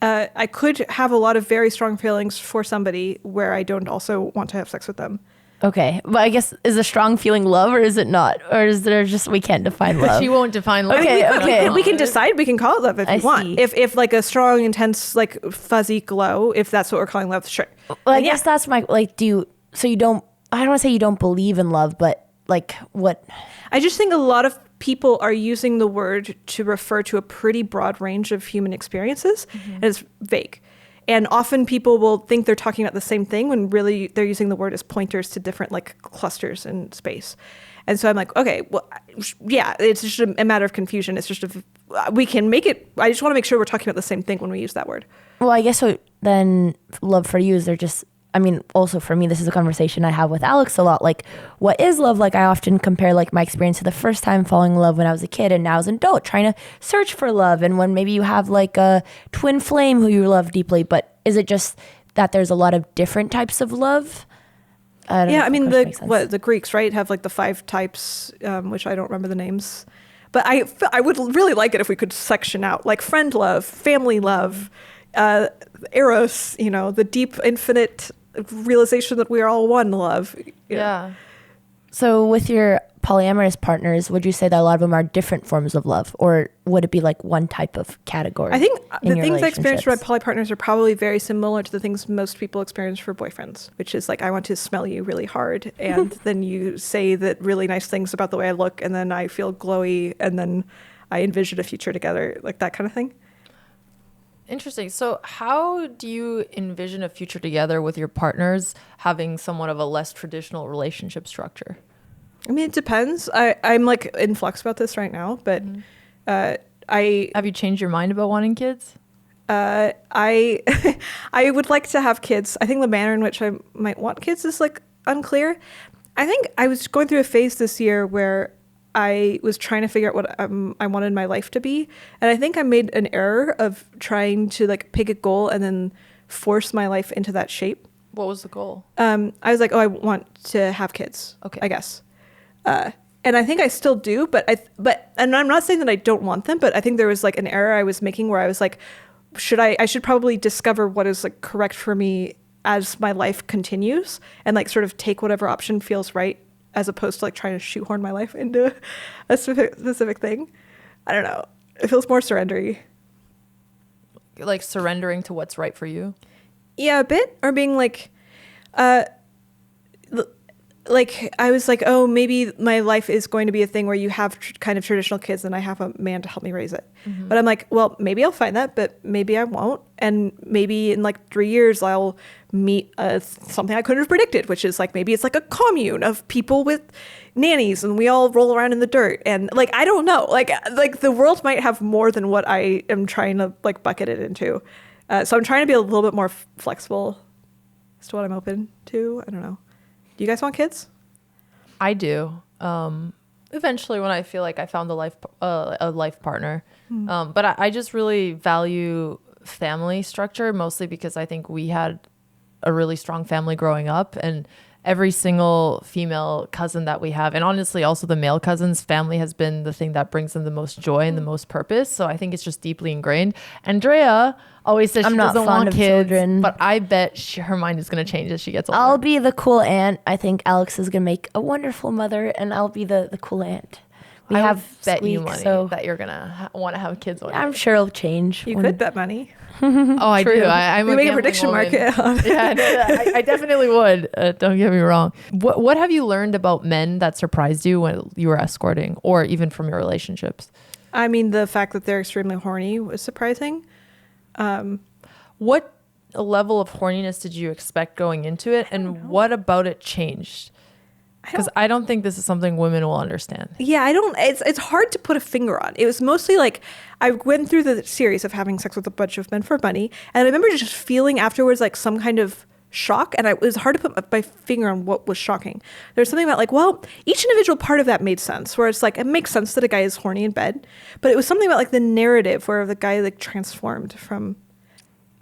I could have a lot of very strong feelings for somebody where I don't also want to have sex with them. Okay, but I guess, is a strong feeling love, or is it not? Or is there just, we can't define love? She won't define love. Okay. We can decide, we can call it love if we want. If like a strong, intense, like fuzzy glow, if that's what we're calling love, sure. Well, I guess that's my, like, I don't want to say you don't believe in love, but like what? I just think a lot of people are using the word to refer to a pretty broad range of human experiences, and it's vague. And often people will think they're talking about the same thing when really they're using the word as pointers to different like clusters in space. And so I'm like, okay, well, yeah, it's just a matter of confusion. It's just we can make it. I just want to make sure we're talking about the same thing when we use that word. Well, I guess so. Then love for you is also for me, this is a conversation I have with Alex a lot. Like, what is love? Like, I often compare like my experience to the first time falling in love when I was a kid, and now as an adult trying to search for love. And when maybe you have like a twin flame who you love deeply, but is it just that there's a lot of different types of love? I mean, the Greeks, right, have like the 5 types, which I don't remember the names. But I would really like it if we could section out like friend love, family love, eros, the deep, infinite realization that we are all one love. Yeah. So with your polyamorous partners, would you say that a lot of them are different forms of love, or would it be like one type of category? I think the things I experienced with relationships? my poly partners are probably very similar to the things most people experience for boyfriends, which is like, I want to smell you really hard, and then you say that really nice things about the way I look, and then I feel glowy, and then I envision a future together, like that kind of thing. Interesting. So how do you envision a future together with your partners having somewhat of a less traditional relationship structure? I mean, it depends. I'm like in flux about this right now, but I Have you changed your mind about wanting kids? I I would like to have kids. I think the manner in which I might want kids is like unclear. I think I was going through a phase this year where I was trying to figure out what I wanted my life to be, and I think I made an error of trying to like pick a goal and then force my life into that shape. What was the goal? I was like, oh, I want to have kids. Okay. I guess. And I think I still do, but and I'm not saying that I don't want them, but I think there was like an error I was making where I was like, I should probably discover what is like correct for me as my life continues, and like sort of take whatever option feels right, as opposed to like trying to shoehorn my life into a specific thing. I don't know. It feels more surrendery. Like surrendering to what's right for you? Yeah, a bit. Or being like, like I was like, oh, maybe my life is going to be a thing where you have kind of traditional kids and I have a man to help me raise it. Mm-hmm. But I'm like, well, maybe I'll find that, but maybe I won't. And maybe in like 3 years, I'll meet something I couldn't have predicted, which is like, maybe it's like a commune of people with nannies and we all roll around in the dirt. And like, I don't know, like the world might have more than what I am trying to like bucket it into. So I'm trying to be a little bit more flexible as to what I'm open to. I don't know. Do you guys want kids? I do. Eventually, when I feel like I found a life partner. But I just really value family structure, mostly because I think we had a really strong family growing up, and every single female cousin that we have, and honestly also the male cousins, family has been the thing that brings them the most joy and the most purpose. So I think it's just deeply ingrained. Andrea always says she doesn't want kids, children, but I bet her mind is going to change as she gets older. I'll be the cool aunt. I think Alex is going to make a wonderful mother, and I'll be the cool aunt. I have bet you money that you're going to want to have kids one day. I'm sure it'll change. You could bet money. Oh, I do. I'm we make a prediction market. Yeah, I definitely would. Don't get me wrong. What have you learned about men that surprised you when you were escorting, or even from your relationships? I mean, the fact that they're extremely horny was surprising. What level of horniness did you expect going into it, and what about it changed? Because I don't think this is something women will understand. Yeah, I don't. It's hard to put a finger on. It was mostly like I went through the series of having sex with a bunch of men for money, and I remember just feeling afterwards like some kind of shock, and it was hard to put my finger on what was shocking. There's something about like, well, each individual part of that made sense, where it's like it makes sense that a guy is horny in bed, but it was something about like the narrative where the guy like transformed from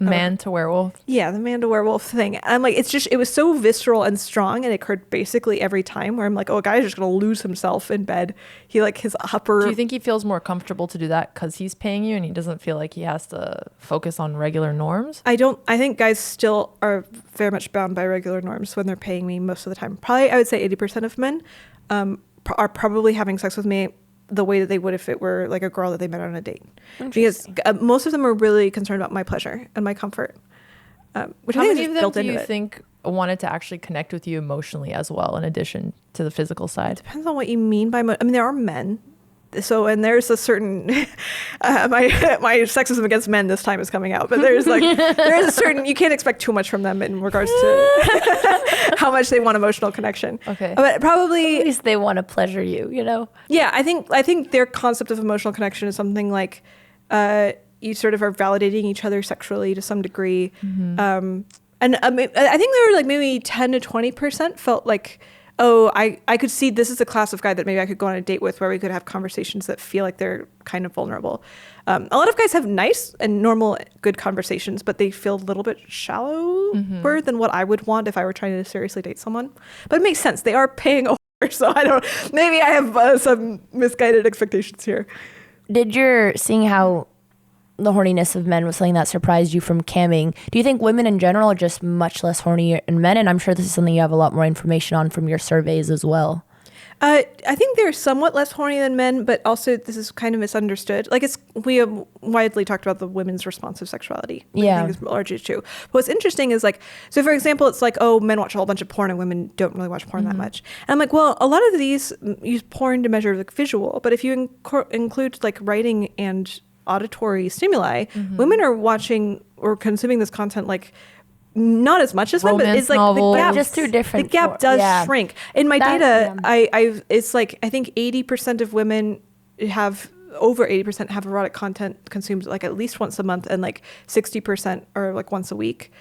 man to werewolf. Yeah, the man to werewolf thing. And I'm like, it was so visceral and strong, and it occurred basically every time where I'm like, oh, a guy's just gonna lose himself in bed. He like his upper. Do you think he feels more comfortable to do that because he's paying you and he doesn't feel like he has to focus on regular norms? I think guys still are very much bound by regular norms when they're paying me most of the time. Probably, I would say 80% of men are probably having sex with me the way that they would if it were like a girl that they met on a date, because most of them are really concerned about my pleasure and my comfort, which How I think many is of just them built do into you it. think wanted to actually connect with you emotionally as well, in addition to the physical side? Depends on what you mean by I mean, there are men. So, and there's a certain, my sexism against men this time is coming out, but there is a certain, you can't expect too much from them in regards to how much they want emotional connection. Okay. But probably. At least they want to pleasure you, you know? Yeah, I think their concept of emotional connection is something like, you sort of are validating each other sexually to some degree. Mm-hmm. And I think there were like maybe 10 to 20% felt like, oh, I could see this is a class of guy that maybe I could go on a date with, where we could have conversations that feel like they're kind of vulnerable. A lot of guys have nice and normal, good conversations, but they feel a little bit shallower than what I would want if I were trying to seriously date someone. But it makes sense. They are paying a whore, so maybe I have some misguided expectations here. Did your seeing how the horniness of men was something that surprised you from camming? Do you think women in general are just much less horny than men? And I'm sure this is something you have a lot more information on from your surveys as well. I think they're somewhat less horny than men, but also this is kind of misunderstood. Like we have widely talked about the women's responsive sexuality. Yeah. I think is largely true. But what's interesting is like, so for example, it's like, oh, men watch a whole bunch of porn and women don't really watch porn that much. And I'm like, well, a lot of these use porn to measure like visual, but if you include like writing and auditory stimuli, women are watching or consuming this content like not as much as men, but it's like novels. the gap just through different. the gap does shrink. In my data, yeah. it's like I think 80% of women have over 80% have erotic content consumed like at least once a month, and like 60% are like once a week,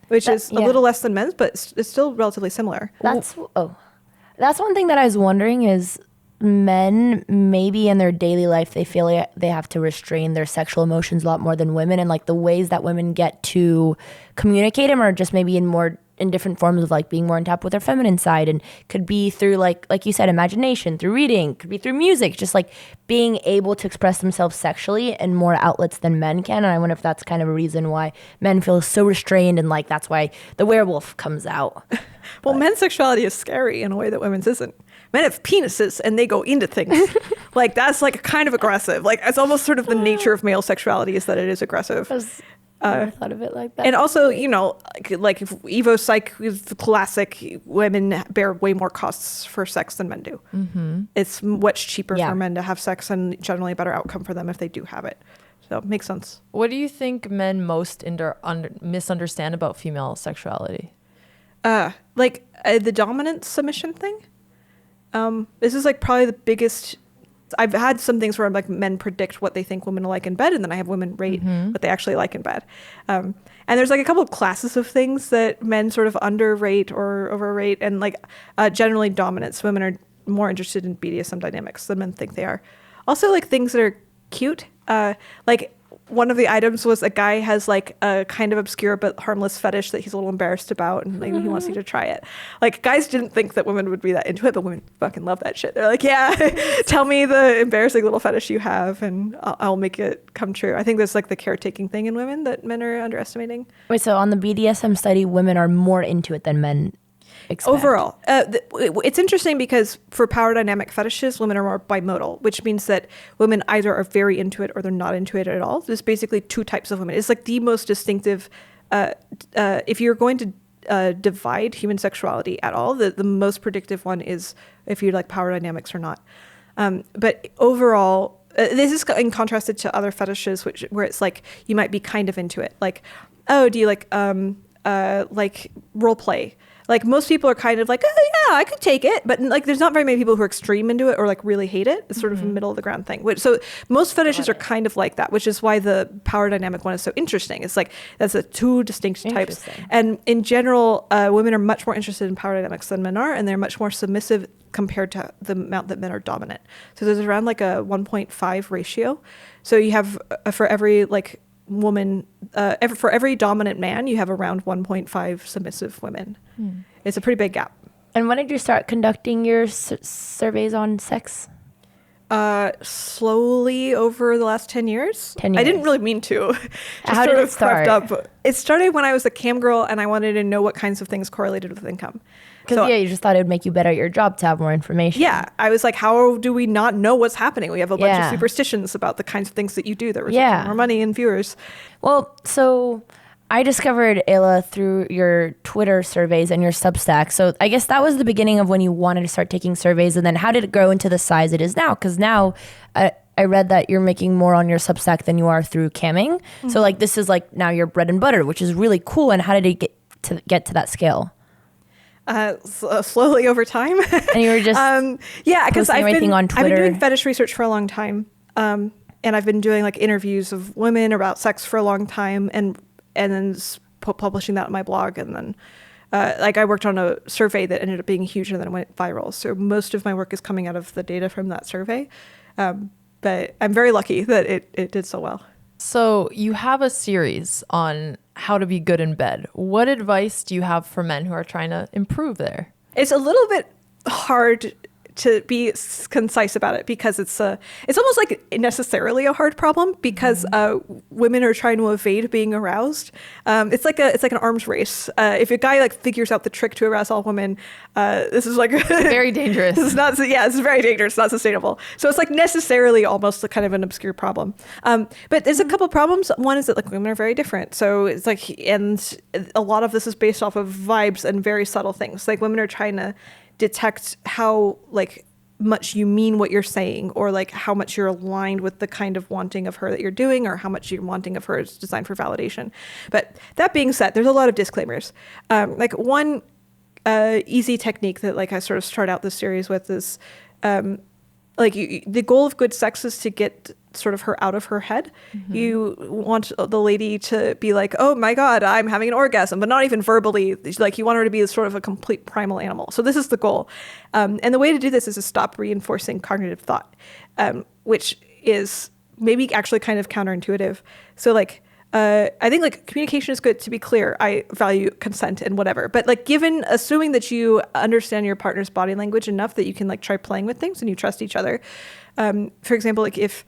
which is a little less than men's, but it's still relatively similar. That's one thing that I was wondering is men maybe in their daily life they feel like they have to restrain their sexual emotions a lot more than women, and like the ways that women get to communicate them are just maybe in different forms of like being more in tap with their feminine side, and could be through like you said, imagination, through reading, could be through music, just like being able to express themselves sexually in more outlets than men can. And I wonder if that's kind of a reason why men feel so restrained, and like that's why the werewolf comes out. Well, men's sexuality is scary in a way that women's isn't. Men have penises and they go into things. Like that's like kind of aggressive. Like it's almost sort of the nature of male sexuality is that it is aggressive. I never thought of it like that. And also, you know, like if Evo Psych is the classic, women bear way more costs for sex than men do. It's much cheaper for men to have sex, and generally a better outcome for them if they do have it. So it makes sense. What do you think men most misunderstand about female sexuality? The dominant submission thing. This is like probably the biggest. I've had some things where like men predict what they think women like in bed, and then I have women rate what they actually like in bed. And there's like a couple of classes of things that men sort of underrate or overrate, and like generally dominance. Women are more interested in BDSM dynamics than men think they are. Also, like things that are cute. Like one of the items was a guy has like a kind of obscure but harmless fetish that he's a little embarrassed about, and maybe he wants you to try it. Like guys didn't think that women would be that into it, but women fucking love that shit. They're like, yeah, tell me the embarrassing little fetish you have and I'll make it come true. I think there's like the caretaking thing in women that men are underestimating. Wait, so on the BDSM study, women are more into it than men expect. Overall, it's interesting because for power dynamic fetishes, women are more bimodal, which means that women either are very into it or they're not into it at all. There's basically two types of women. It's like the most distinctive. If you're going to divide human sexuality at all, the most predictive one is if you like power dynamics or not. But overall, this is in contrasted to other fetishes, where it's like you might be kind of into it. Like, oh, do you like role play? Like most people are kind of like, oh yeah, I could take it, but like there's not very many people who are extreme into it or like really hate it. It's sort of a middle of the ground thing. So most fetishes are kind of like that, which is why the power dynamic one is so interesting. It's like that's the two distinct types. And in general, women are much more interested in power dynamics than men are, and they're much more submissive compared to the amount that men are dominant. So there's around like a 1.5 ratio. So you have for every like woman, for every dominant man, you have around 1.5 submissive women. It's a pretty big gap. And when did you start conducting your surveys on sex? Slowly over the last 10 years. 10 years. I didn't really mean to. How did it start? Crept up. It started when I was a camgirl and I wanted to know what kinds of things correlated with income. Because you just thought it would make you better at your job to have more information. Yeah. I was like, how do we not know what's happening? We have a bunch of superstitions about the kinds of things that you do that result in more money and viewers. Well, so I discovered Aella through your Twitter surveys and your Substack. So I guess that was the beginning of when you wanted to start taking surveys. And then how did it grow into the size it is now? Because now I read that you're making more on your Substack than you are through camming. So like this is like now your bread and butter, which is really cool. And how did it get to that scale? Slowly over time. And you were just because I've been doing fetish research for a long time. And I've been doing like interviews of women about sex for a long time, and then publishing that on my blog. And then like I worked on a survey that ended up being huge and then it went viral. So most of my work is coming out of the data from that survey. But I'm very lucky that it did so well. So you have a series on how to be good in bed. What advice do you have for men who are trying to improve there? It's a little bit hard to be concise about it, because it's almost like necessarily a hard problem, because women are trying to evade being aroused. It's like an arms race. If a guy like figures out the trick to arouse all women, this is like very dangerous. This is very dangerous. It's not sustainable. So it's like necessarily almost kind of an obscure problem. But there's a couple problems. One is that like women are very different. So it's like, and a lot of this is based off of vibes and very subtle things. Like women are trying to detect how like much you mean what you're saying, or like how much you're aligned with the kind of wanting of her that you're doing, or how much you're wanting of her is designed for validation. But that being said, there's a lot of disclaimers. Like one easy technique that like I sort of start out this series with is the goal of good sex is to get sort of her out of her head. You want the lady to be like, oh my God, I'm having an orgasm, but not even verbally. Like you want her to be sort of a complete primal animal. So this is the goal. And the way to do this is to stop reinforcing cognitive thought, which is maybe actually kind of counterintuitive. So like, I think like communication is good. To be clear, I value consent and whatever, but like assuming that you understand your partner's body language enough that you can like try playing with things and you trust each other. For example, like if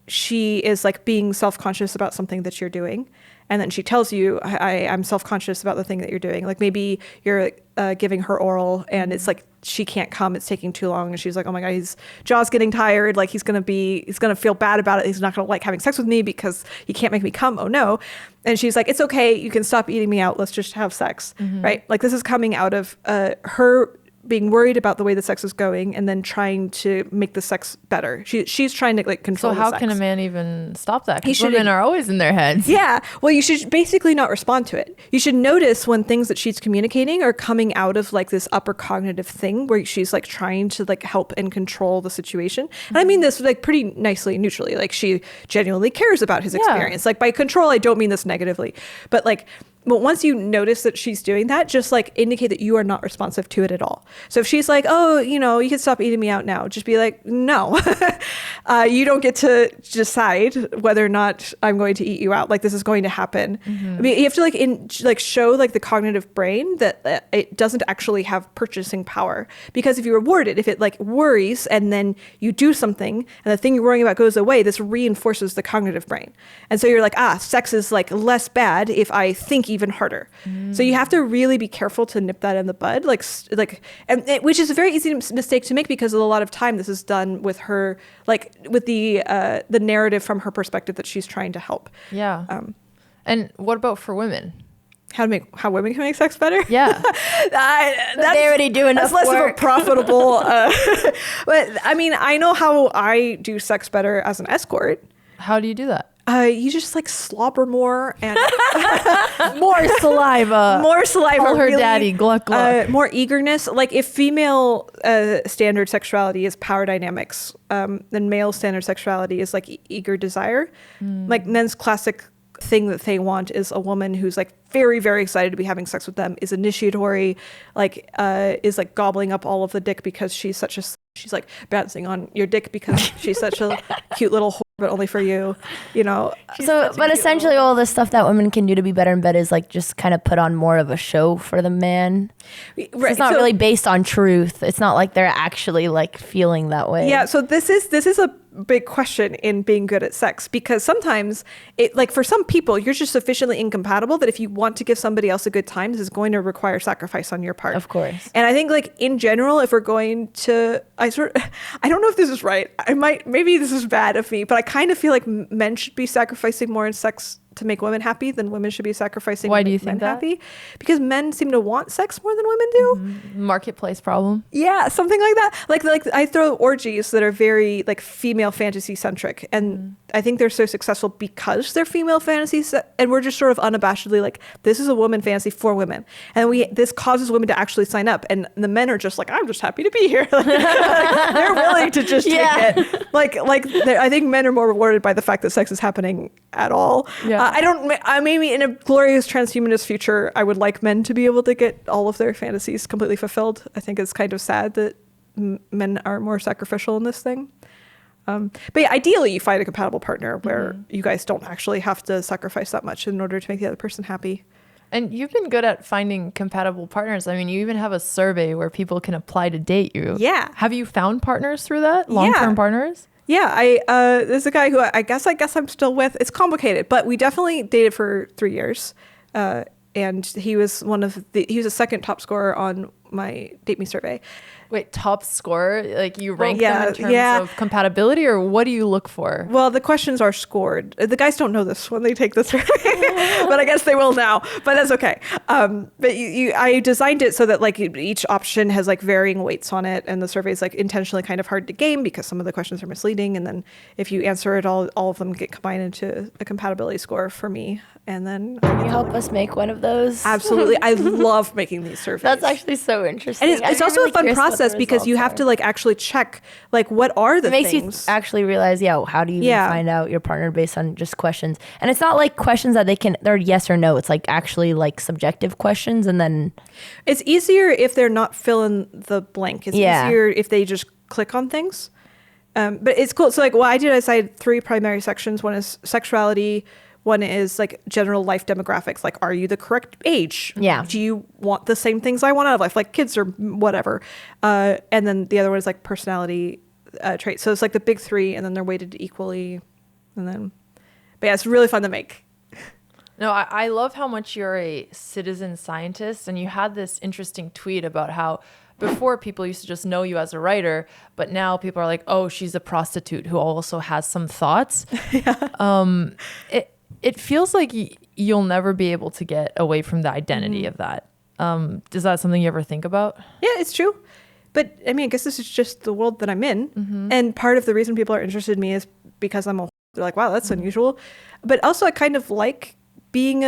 she is like being self-conscious about something that you're doing, and then she tells you, I'm self-conscious about the thing that you're doing. Like maybe you're giving her oral and it's like she can't come, it's taking too long, and she's like, oh my God, his jaw's getting tired, like he's gonna feel bad about it, he's not gonna like having sex with me because he can't make me come, oh no. And she's like, it's okay, you can stop eating me out, let's just have sex, right? Like this is coming out of her being worried about the way the sex is going and then trying to make the sex better. She's trying to like control the sex. So how can a man even stop that? Because women are always in their heads. Yeah. Well, you should basically not respond to it. You should notice when things that she's communicating are coming out of like this upper cognitive thing where she's like trying to like help and control the situation. And I mean this like pretty nicely and neutrally. Like she genuinely cares about his experience. Like by control, I don't mean this negatively, but once you notice that she's doing that, just like indicate that you are not responsive to it at all. So if she's like, oh, you can stop eating me out now, just be like, no, you don't get to decide whether or not I'm going to eat you out. Like this is going to happen. I mean, you have to show like the cognitive brain that it doesn't actually have purchasing power, because if you reward it, if it like worries and then you do something and the thing you're worrying about goes away, this reinforces the cognitive brain. And so you're like, sex is like less bad if I think even harder. So you have to really be careful to nip that in the bud, which is a very easy mistake to make, because a lot of time this is done with her, like with the narrative from her perspective that she's trying to help. Yeah. And what about for women? How women can make sex better? Yeah. They already do enough That's less work. of a profitable, but I mean, I know how I do sex better as an escort. How do you do that? You just like slobber more and More saliva. Call her daddy, gluck, gluck. More eagerness. Like if female standard sexuality is power dynamics, then male standard sexuality is like eager desire. Like men's classic thing that they want is a woman who's like very, very excited to be having sex with them, is initiatory, like is like gobbling up all of the dick because she's like bouncing on your dick because she's such a cute little whore, but only for you, So, but essentially all the stuff that women can do to be better in bed is like just kind of put on more of a show for the man. Right. So it's not really based on truth. It's not like they're actually like feeling that way. Yeah. So this is a big question in being good at sex, because sometimes it, like for some people, you're just sufficiently incompatible that if you want to give somebody else a good time, this is going to require sacrifice on your part. Of course. And I think like in general, if we're going to, I don't know if this is right. Maybe this is bad of me, but I kind of feel like men should be sacrificing more in sex to make women happy than women should be sacrificing. Why do you to make think men that? Happy? Because men seem to want sex more than women do. Marketplace problem. Yeah, something like that. Like I throw orgies that are very like female fantasy centric, and I think they're so successful because they're female fantasies, and we're just sort of unabashedly like, this is a woman fantasy for women, and this causes women to actually sign up, and the men are just like, I'm just happy to be here. Like, they're willing to just take it. I think men are more rewarded by the fact that sex is happening at all. Yeah. Maybe in a glorious transhumanist future, I would like men to be able to get all of their fantasies completely fulfilled. I think it's kind of sad that men are more sacrificial in this thing. But yeah, ideally you find a compatible partner where you guys don't actually have to sacrifice that much in order to make the other person happy. And you've been good at finding compatible partners. I mean, you even have a survey where people can apply to date you. Yeah. Have you found partners through that? Long-term partners? Yeah, there's a guy who I guess I'm still with. It's complicated, but we definitely dated for 3 years. And he was he was a second top scorer on my Date Me survey. Wait, top scorer? Like you rank yeah, them in terms yeah. of compatibility, or what do you look for? Well, the questions are scored. The guys don't know this when they take the survey, but I guess they will now. But that's okay. But I designed it so that like each option has like varying weights on it, and the survey is like intentionally kind of hard to game because some of the questions are misleading, and then if you answer it all of them get combined into a compatibility score for me, and then Can you help us make one of those? absolutely. I love making these surveys. That's actually so interesting. And it's also a fun process because you have to like actually check like what are the It makes things. you actually realize, how do you even find out your partner based on just questions? And it's not like questions that they're yes or no. It's like actually like subjective questions, and then It's easier if they're not fill in the blank. It's easier if they just click on things. But it's cool. So like what I did, I decided 3 primary sections. One is sexuality. One is like general life demographics. Like, are you the correct age? Yeah. Do you want the same things I want out of life? Like kids or whatever. And then the other one is like personality traits. So it's like the big 3 and then they're weighted equally. And then, but yeah, it's really fun to make. No, I love how much you're a citizen scientist, and you had this interesting tweet about how before people used to just know you as a writer, but now people are like, oh, she's a prostitute who also has some thoughts. It feels like you'll never be able to get away from the identity of that. Is that something you ever think about? Yeah, it's true. But I mean, I guess this is just the world that I'm in. And part of the reason people are interested in me is because they're like, wow, that's unusual. But also I kind of like being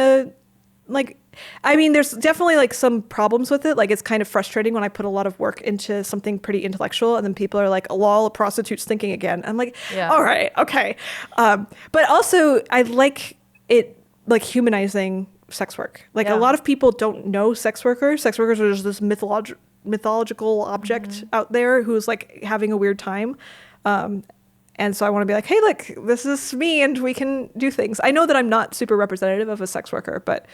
I mean, there's definitely like some problems with it. Like it's kind of frustrating when I put a lot of work into something pretty intellectual and then people are like, lol, a prostitute's thinking again. I'm like, all right, okay. But also I like it like humanizing sex work. Like a lot of people don't know sex workers. Sex workers are just this mythological object out there who's like having a weird time. And so I want to be like, hey, look, this is me and we can do things. I know that I'm not super representative of a sex worker, but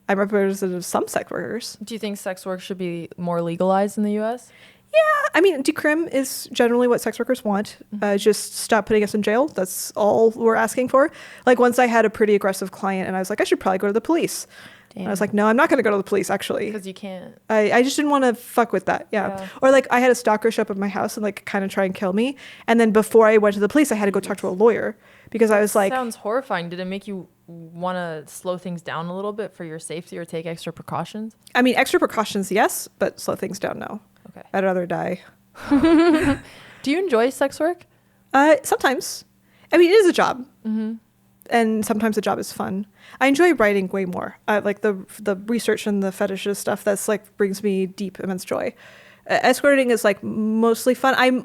I'm representative of some sex workers. Do you think sex work should be more legalized in the U.S.? Yeah, I mean, decrim is generally what sex workers want. Just stop putting us in jail. That's all we're asking for. Like once I had a pretty aggressive client and I was like, I should probably go to the police. And I was like, no, I'm not going to go to the police, actually. Because you can't. I just didn't want to fuck with that. Yeah. Or like I had a stalker show up at my house and like kind of try and kill me. And then before I went to the police, I had to go talk to a lawyer because I was like. Sounds horrifying. Did it make you want to slow things down a little bit for your safety or take extra precautions? I mean, extra precautions, yes, but slow things down, no. Okay. I'd rather die. Do you enjoy sex work? Sometimes. I mean, it is a job. And sometimes the job is fun. I enjoy writing way more. Like the research and the fetishes stuff. That's like brings me deep, immense joy. Escorting is like mostly fun. I'm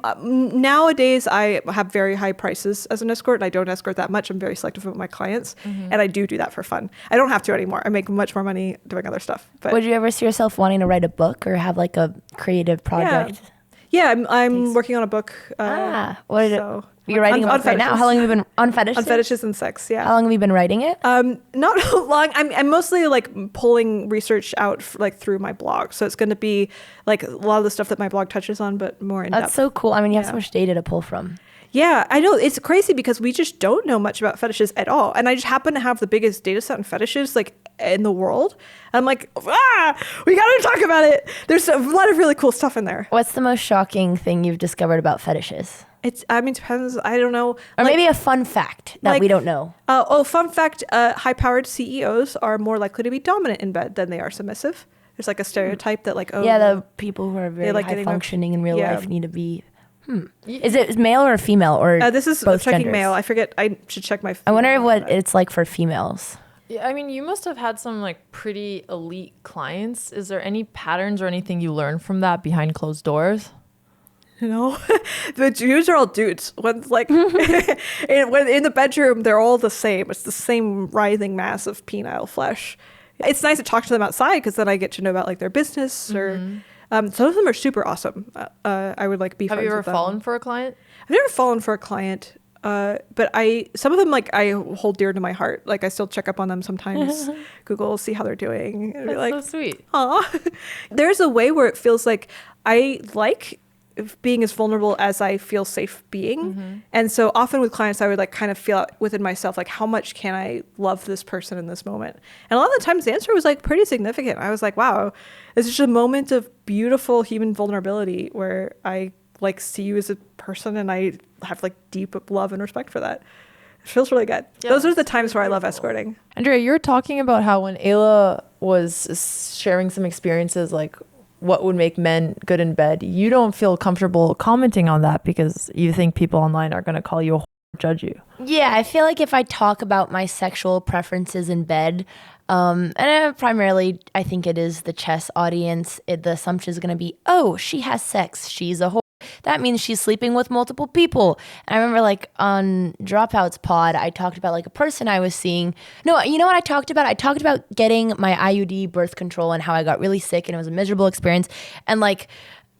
nowadays I have very high prices as an escort. I don't escort that much. I'm very selective with my clients, and I do that for fun. I don't have to anymore. I make much more money doing other stuff. But would you ever see yourself wanting to write a book or have like a creative project? Yeah, I'm working on a book. What is it? You're writing a book right now. How long have you been on fetishes? On fetishes and sex, yeah. How long have you been writing it? Not long. I'm mostly like pulling research out like through my blog. So it's going to be like a lot of the stuff that my blog touches on, but more in depth. That's so cool. I mean, you have so much data to pull from. Yeah, I know. It's crazy because we just don't know much about fetishes at all. And I just happen to have the biggest data set on fetishes like in the world. And I'm like, we got to talk about it. There's a lot of really cool stuff in there. What's the most shocking thing you've discovered about fetishes? It depends. I don't know. Or maybe a fun fact that we don't know. Fun fact. High-powered CEOs are more likely to be dominant in bed than they are submissive. There's like a stereotype that like, the people who are very like high functioning in real life need to be... Is it male or female or this is both checking genders? Male. I forget. I should check my. I wonder what it's like for females. Yeah, I mean, you must have had some like pretty elite clients. Is there any patterns or anything you learned from that behind closed doors? You know, the dudes are all dudes. When like when in the bedroom, they're all the same. It's the same writhing mass of penile flesh. It's nice to talk to them outside because then I get to know about like their business or. Some of them are super awesome. I would like be friends with them. Have you ever fallen for a client? I've never fallen for a client. But some of them like I hold dear to my heart. Like I still check up on them sometimes. Google, see how they're doing. And That's like, so sweet. Aw. There's a way where it feels like I like being as vulnerable as I feel safe being. And so often with clients, I would like kind of feel out within myself, like how much can I love this person in this moment? And a lot of the times the answer was like pretty significant. I was like, wow, it's just a moment of beautiful human vulnerability where I like see you as a person and I have like deep love and respect for that. It feels really good. Yeah, those are the times where I love escorting. Andrea, you're talking about how when Aella was sharing some experiences, like what would make men good in bed, you don't feel comfortable commenting on that because you think people online are going to call you a whore or judge you. Yeah, I feel like if I talk about my sexual preferences in bed, primarily I think it is the chess audience, the assumption is going to be, oh, she has sex, she's a whore. That means she's sleeping with multiple people. And I remember like on Dropouts Pod, I talked about like a person I was seeing. No, you know what I talked about? I talked about getting my IUD birth control and how I got really sick and it was a miserable experience. And like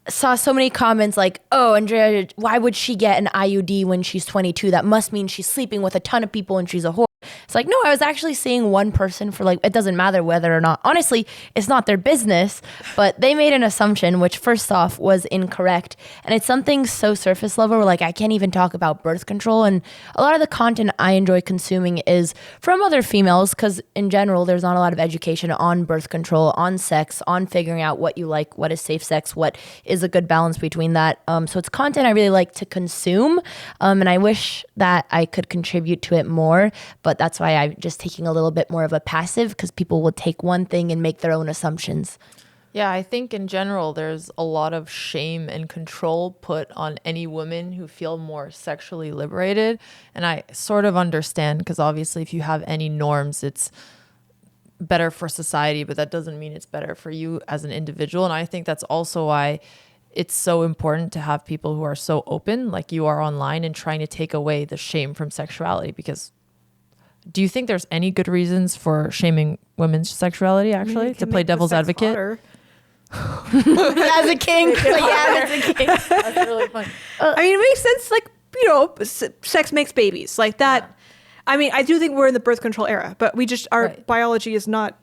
saw so many comments like, oh, Andrea, why would she get an IUD when she's 22? That must mean she's sleeping with a ton of people and she's a whore. It's like, no, I was actually seeing one person for like, it doesn't matter whether or not, honestly, it's not their business, but they made an assumption, which first off was incorrect. And it's something so surface level where like, I can't even talk about birth control. And a lot of the content I enjoy consuming is from other females because in general, there's not a lot of education on birth control, on sex, on figuring out what you like, what is safe sex, what is a good balance between that. So it's content I really like to consume. And I wish that I could contribute to it more, but that's why I'm just taking a little bit more of a passive because people will take one thing and make their own assumptions. Yeah, I think in general, there's a lot of shame and control put on any women who feel more sexually liberated. And I sort of understand because obviously if you have any norms, it's better for society, but that doesn't mean it's better for you as an individual. And I think that's also why it's so important to have people who are so open like you are online and trying to take away the shame from sexuality. Because do you think there's any good reasons for shaming women's sexuality actually, to play devil's advocate? As a king. As a king. That's really funny. I mean, it makes sense. Like, you know, sex makes babies like that. Yeah. I mean, I do think we're in the birth control era, but we just, our biology is not,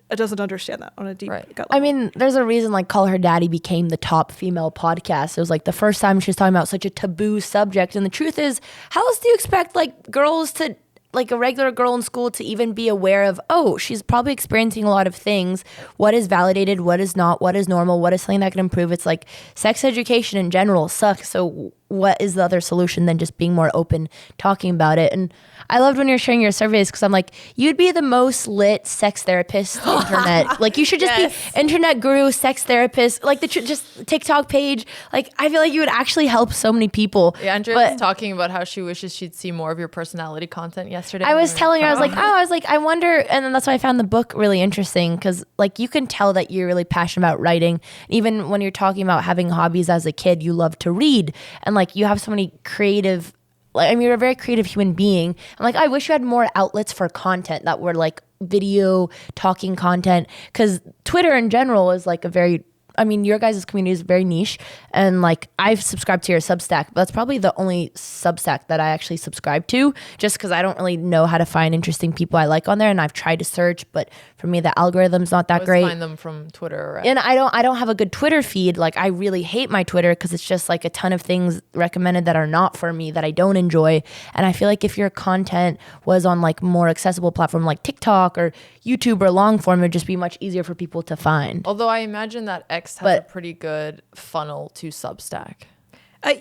it doesn't understand that on a deep gut level. I mean, there's a reason like Call Her Daddy became the top female podcast. It was like the first time she was talking about such a taboo subject. And the truth is, how else do you expect like girls to, like a regular girl in school to even be aware of, oh, she's probably experiencing a lot of things. What is validated? What is not? What is normal? What is something that can improve? It's like sex education in general sucks. So what is the other solution than just being more open, talking about it? And I loved when you're sharing your surveys because I'm like, you'd be the most lit sex therapist internet. Like you should just be internet guru, sex therapist, like the just TikTok page. Like I feel like you would actually help so many people. Yeah, Andrea was talking about how she wishes she'd see more of your personality content yesterday. I was telling her, I was like, I wonder, and then that's why I found the book really interesting because like you can tell that you're really passionate about writing. Even when you're talking about having hobbies as a kid, you love to read and like you have so many creative, like, I mean, you're a very creative human being. I'm like, I wish you had more outlets for content that were like video, talking content. Because Twitter in general is like a very, I mean, your guys' community is very niche. And like, I've subscribed to your Substack, but that's probably the only Substack that I actually subscribe to just because I don't really know how to find interesting people I like on there. And I've tried to search, but for me, the algorithm's not that great. Find them from Twitter. Right? And I don't have a good Twitter feed. Like I really hate my Twitter because it's just like a ton of things recommended that are not for me that I don't enjoy. And I feel like if your content was on like more accessible platform like TikTok or YouTube or long form, it'd just be much easier for people to find. Although I imagine that X has a pretty good funnel to Substack.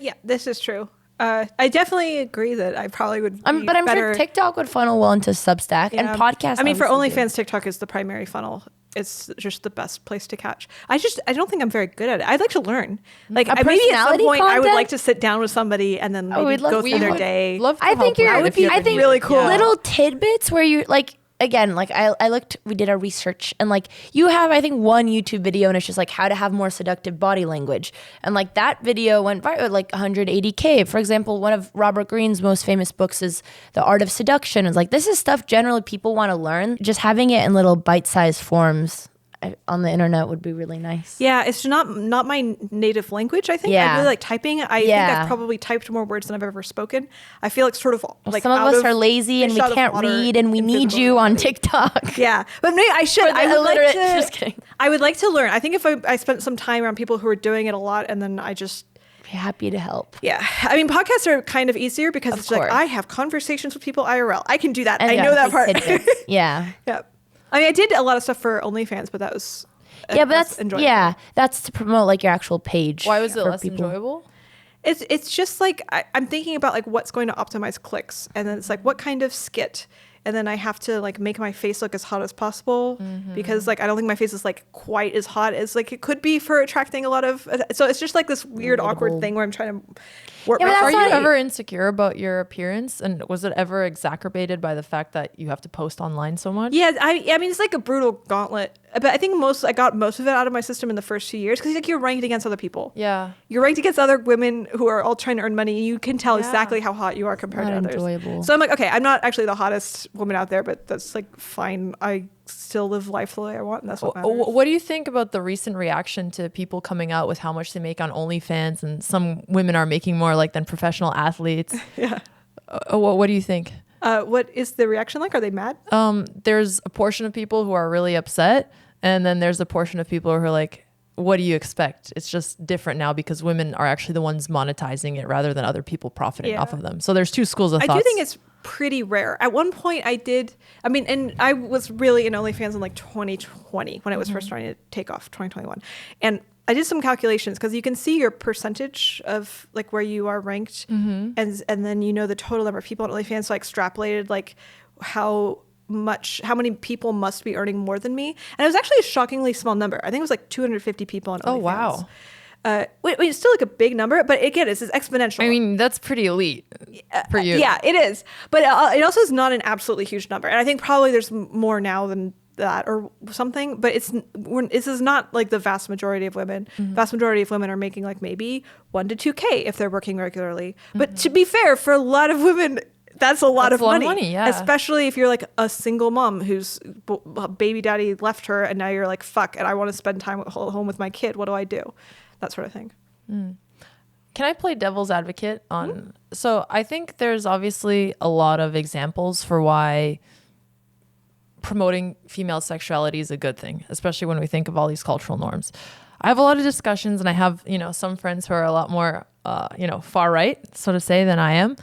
Yeah, this is true. I definitely agree that I probably would be but I'm better. sure TikTok would funnel well into Substack and podcasts. I mean, for OnlyFans, TikTok is the primary funnel. It's just the best place to catch. I don't think I'm very good at it. I'd like to learn. Like maybe at some point I would like to sit down with somebody and then maybe go through their day. I think really cool. Little tidbits where you like, again, like I looked, we did our research and like you have, I think one YouTube video and it's just like how to have more seductive body language. And like that video went viral, like 180K. For example, one of Robert Greene's most famous books is The Art of Seduction. It's like, this is stuff generally people want to learn. Just having it in little bite-sized forms on the internet would be really nice. Yeah, it's not my native language, I think. Yeah. I really like typing. I think I've probably typed more words than I've ever spoken. I feel like sort of like some of us are lazy and we can't read and we need you on TikTok. Yeah. But maybe I should. I would like to, just kidding. I would like to learn. I think if I spent some time around people who are doing it a lot and then I just... Happy to help. Yeah. I mean, podcasts are kind of easier because it's like, I have conversations with people IRL. I can do that. I know that part. Yeah. Yeah. I mean, I did a lot of stuff for OnlyFans, but that was but that's enjoyable. Yeah, that's to promote like your actual page. Why was it less enjoyable? It's just like I'm thinking about like what's going to optimize clicks, and then it's like what kind of skit, and then I have to like make my face look as hot as possible because like I don't think my face is like quite as hot as like it could be for attracting a lot of. So it's just like this weird awkward thing where I'm trying to work. Are you ever insecure about your appearance, and was it ever exacerbated by the fact that you have to post online so much? Yeah, I mean it's like a brutal gauntlet, but I think I got most of it out of my system in the first few years because like you're ranked against other people. Yeah, you're ranked against other women who are all trying to earn money. You can tell exactly how hot you are compared to others. Enjoyable. So I'm like, okay, I'm not actually the hottest woman out there, but that's like fine. I still live life the way I want, and that's what matters. What do you think about the recent reaction to people coming out with how much they make on OnlyFans, and some women are making more like than professional athletes? Yeah. What do you think? What is the reaction like? Are they mad? There's a portion of people who are really upset, and then there's a portion of people who are like, what do you expect? It's just different now because women are actually the ones monetizing it rather than other people profiting off of them. So there's two schools of thoughts. I do think it's pretty rare. At one point and I was really in OnlyFans in like 2020 when it was first starting to take off, 2021. And I did some calculations because you can see your percentage of like where you are ranked and then the total number of people on OnlyFans. So I extrapolated like how many people must be earning more than me. And it was actually a shockingly small number. I think it was like 250 people on OnlyFans. Oh, wow. It's still like a big number, but again, it's exponential. I mean, that's pretty elite for you. Yeah, it is. But it also is not an absolutely huge number. And I think probably there's more now than that or something, but this is not like the vast majority of women. Vast majority of women are making like maybe 1 to 2K if they're working regularly. But to be fair, for a lot of women, that's a lot of money, yeah. Especially if you're like a single mom whose baby daddy left her and now you're like, fuck, and I want to spend time at home with my kid. What do I do? That sort of thing. Can I play devil's advocate on? So I think there's obviously a lot of examples for why promoting female sexuality is a good thing, especially when we think of all these cultural norms. I have a lot of discussions, and I have, some friends who are a lot more, far right, so to say, than I am.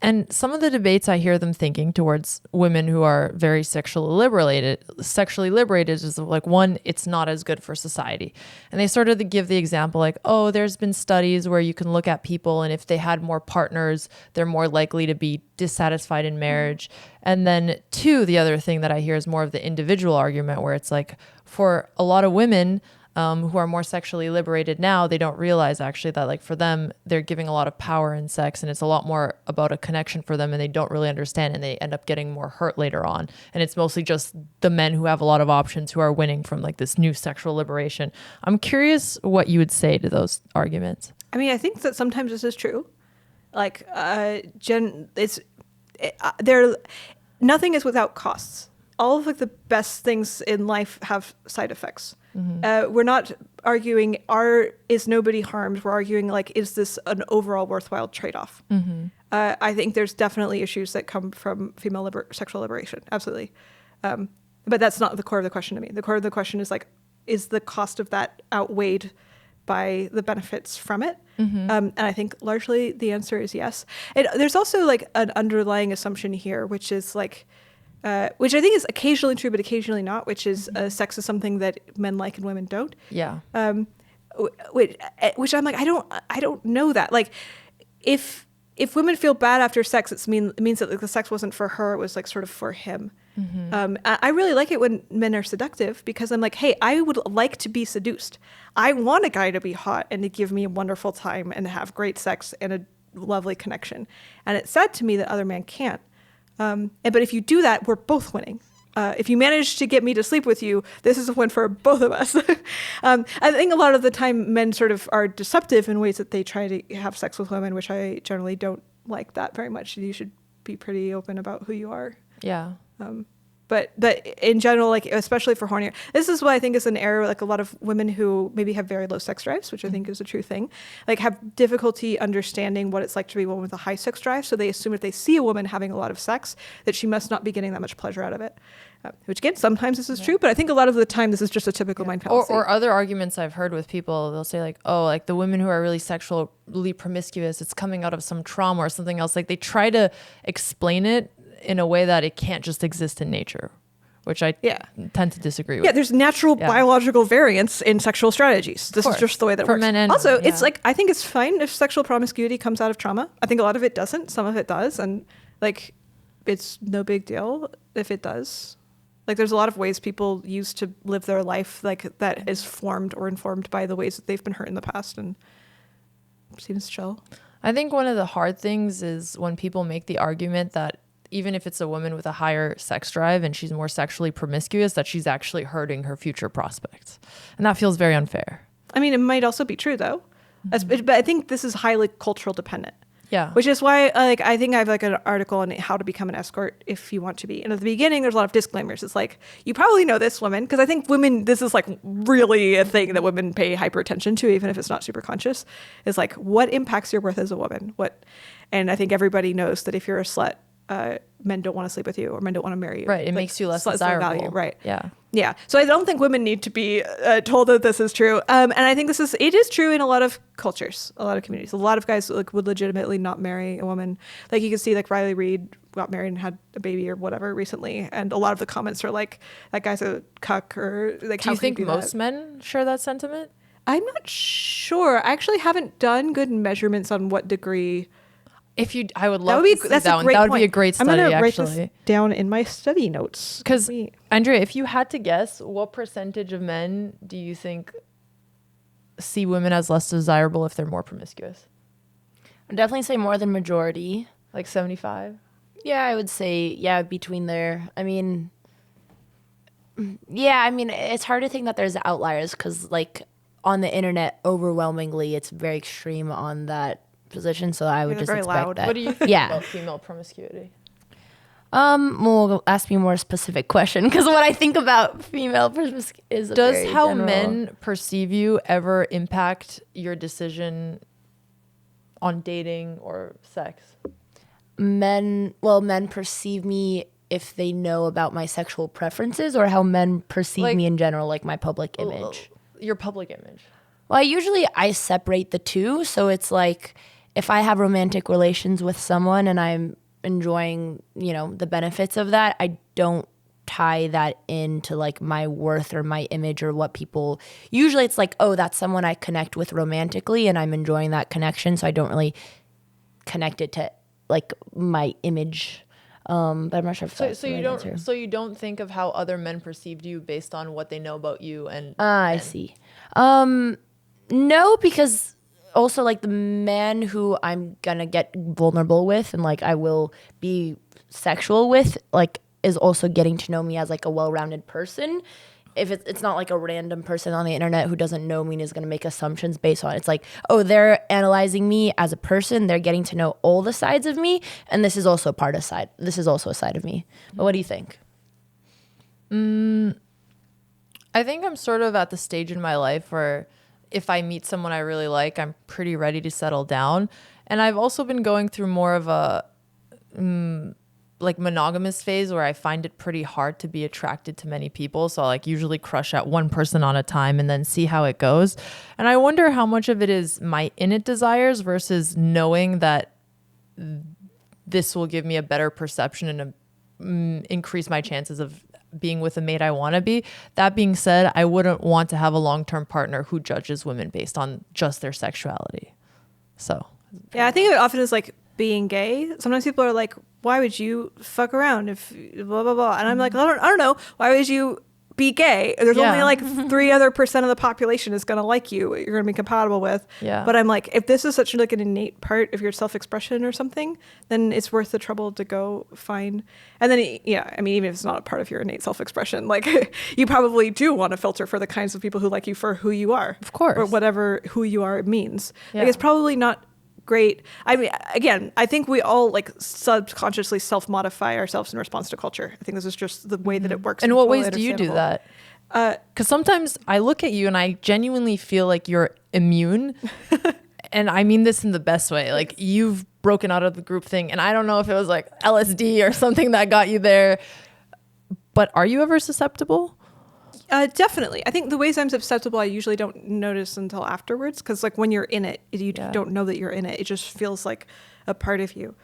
And some of the debates I hear them thinking towards women who are very sexually liberated is like, one, it's not as good for society. And they sort of give the example like, oh, there's been studies where you can look at people and if they had more partners, they're more likely to be dissatisfied in marriage. And then two, the other thing that I hear is more of the individual argument where it's like for a lot of women, who are more sexually liberated now, they don't realize actually that like for them, they're giving a lot of power in sex and it's a lot more about a connection for them and they don't really understand and they end up getting more hurt later on. And it's mostly just the men who have a lot of options who are winning from like this new sexual liberation. I'm curious what you would say to those arguments. I mean, I think that sometimes this is true. Like, nothing is without costs. All of like the best things in life have side effects. We're not arguing is nobody harmed. We're arguing like, is this an overall worthwhile trade-off? I think there's definitely issues that come from female sexual liberation. Absolutely. But that's not the core of the question to me. The core of the question is like, is the cost of that outweighed by the benefits from it? And I think largely the answer is yes. And there's also like an underlying assumption here, which is like, which I think is occasionally true, but occasionally not, which is sex is something that men like and women don't. Yeah. Which I'm like, I don't know that. Like, if women feel bad after sex, it means that like the sex wasn't for her, it was like sort of for him. I really like it when men are seductive because I'm like, hey, I would like to be seduced. I want a guy to be hot and to give me a wonderful time and to have great sex and a lovely connection. And it's sad to me that other men can't. But if you do that, we're both winning. If you manage to get me to sleep with you, this is a win for both of us. I think a lot of the time men sort of are deceptive in ways that they try to have sex with women, which I generally don't like that very much. You should be pretty open about who you are. Yeah. But in general, like especially for hornier, this is what I think is an area where, like a lot of women who maybe have very low sex drives, which I think is a true thing, like have difficulty understanding what it's like to be a woman with a high sex drive. So they assume if they see a woman having a lot of sex, that she must not be getting that much pleasure out of it. Which again, sometimes this is true, but I think a lot of the time this is just a typical mind fallacy. Or other arguments I've heard with people, they'll say like, oh, like the women who are really sexually promiscuous, it's coming out of some trauma or something else. Like they try to explain it in a way that it can't just exist in nature, which I tend to disagree with. Yeah, there's natural biological variance in sexual strategies. This is just the way that for works. Men and also, women, it's like, I think it's fine if sexual promiscuity comes out of trauma. I think a lot of it doesn't. Some of it does. And like, it's no big deal if it does. Like, there's a lot of ways people use to live their life like that is formed or informed by the ways that they've been hurt in the past, and it seems chill. I think one of the hard things is when people make the argument that even if it's a woman with a higher sex drive and she's more sexually promiscuous, that she's actually hurting her future prospects. And that feels very unfair. I mean, it might also be true, though. But I think this is highly cultural dependent. Yeah. Which is why, like, I think I have like an article on how to become an escort if you want to be. And at the beginning, there's a lot of disclaimers. It's like, you probably know this, women, because I think women, this is like really a thing that women pay hyper attention to, even if it's not super conscious. Is like, what impacts your worth as a woman? And I think everybody knows that if you're a slut, men don't want to sleep with you, or men don't want to marry you. Right. It makes you less desirable. Value. Right. Yeah. Yeah. So I don't think women need to be told that this is true. And I think it is true in a lot of cultures, a lot of communities. A lot of guys like would legitimately not marry a woman. Like you can see like Riley Reid got married and had a baby or whatever recently. And a lot of the comments are like, that guy's a cuck, or like, do you think most men share that sentiment? I'm not sure. I actually haven't done good measurements on what degree. I would love to see that one. That would be a great study, I'm going to write actually. this down in my study notes. Because, Andrea, if you had to guess, what percentage of men do you think see women as less desirable if they're more promiscuous? I'd definitely say more than majority. Like 75? Yeah, I would say, between there. I mean, it's hard to think that there's outliers because, like, on the internet, overwhelmingly, it's very extreme on that position, so I would just expect loud. that. What do you think about female promiscuity? Well, ask me a more specific question, because what I think about female promiscuity is does how men perceive you ever impact your decision on dating or sex? Men perceive me if they know about my sexual preferences, or how men perceive me in general, like my public image. Your public image. Well, I separate the two, so it's like, if I have romantic relations with someone and I'm enjoying, the benefits of that, I don't tie that into like my worth or my image or what people, usually it's like, oh, that's someone I connect with romantically and I'm enjoying that connection. So I don't really connect it to like my image. But I'm not sure if that's the right answer. So you don't think of how other men perceived you based on what they know about you and I see. No, because also like the man who I'm gonna get vulnerable with and like I will be sexual with, like, is also getting to know me as like a well-rounded person. If it's not like a random person on the internet who doesn't know me and is gonna make assumptions based on it. It's like, oh, they're analyzing me as a person, they're getting to know all the sides of me, and this is also a side of me. But what do you think? I think I'm sort of at the stage in my life where if I meet someone I really like, I'm pretty ready to settle down. And I've also been going through more of a like monogamous phase where I find it pretty hard to be attracted to many people. So I like usually crush at one person on a time and then see how it goes. And I wonder how much of it is my innate desires versus knowing that this will give me a better perception and increase my chances of being with a mate I want to be. That being said, I wouldn't want to have a long-term partner who judges women based on just their sexuality. So yeah, I think it often is like being gay. Sometimes people are like, why would you fuck around if blah blah blah, and I'm like, I don't know, why would you be gay? There's only like 3% of the population is gonna like you, you're gonna be compatible with. Yeah. But I'm like, if this is such like an innate part of your self-expression or something, then it's worth the trouble to go find. And then I mean, even if it's not a part of your innate self-expression, like you probably do want to filter for the kinds of people who like you for who you are, of course, or whatever who you are means. Yeah. Like, it's probably not great. I mean, again, I think we all like subconsciously self-modify ourselves in response to culture. I think this is just the way that it works. In what ways do you do that? Because sometimes I look at you and I genuinely feel like you're immune. And I mean this in the best way. Like you've broken out of the group thing. And I don't know if it was like LSD or something that got you there. But are you ever susceptible? Definitely. I think the ways I'm susceptible, I usually don't notice until afterwards. Because like when you're in it, you don't know that you're in it. It just feels like a part of you.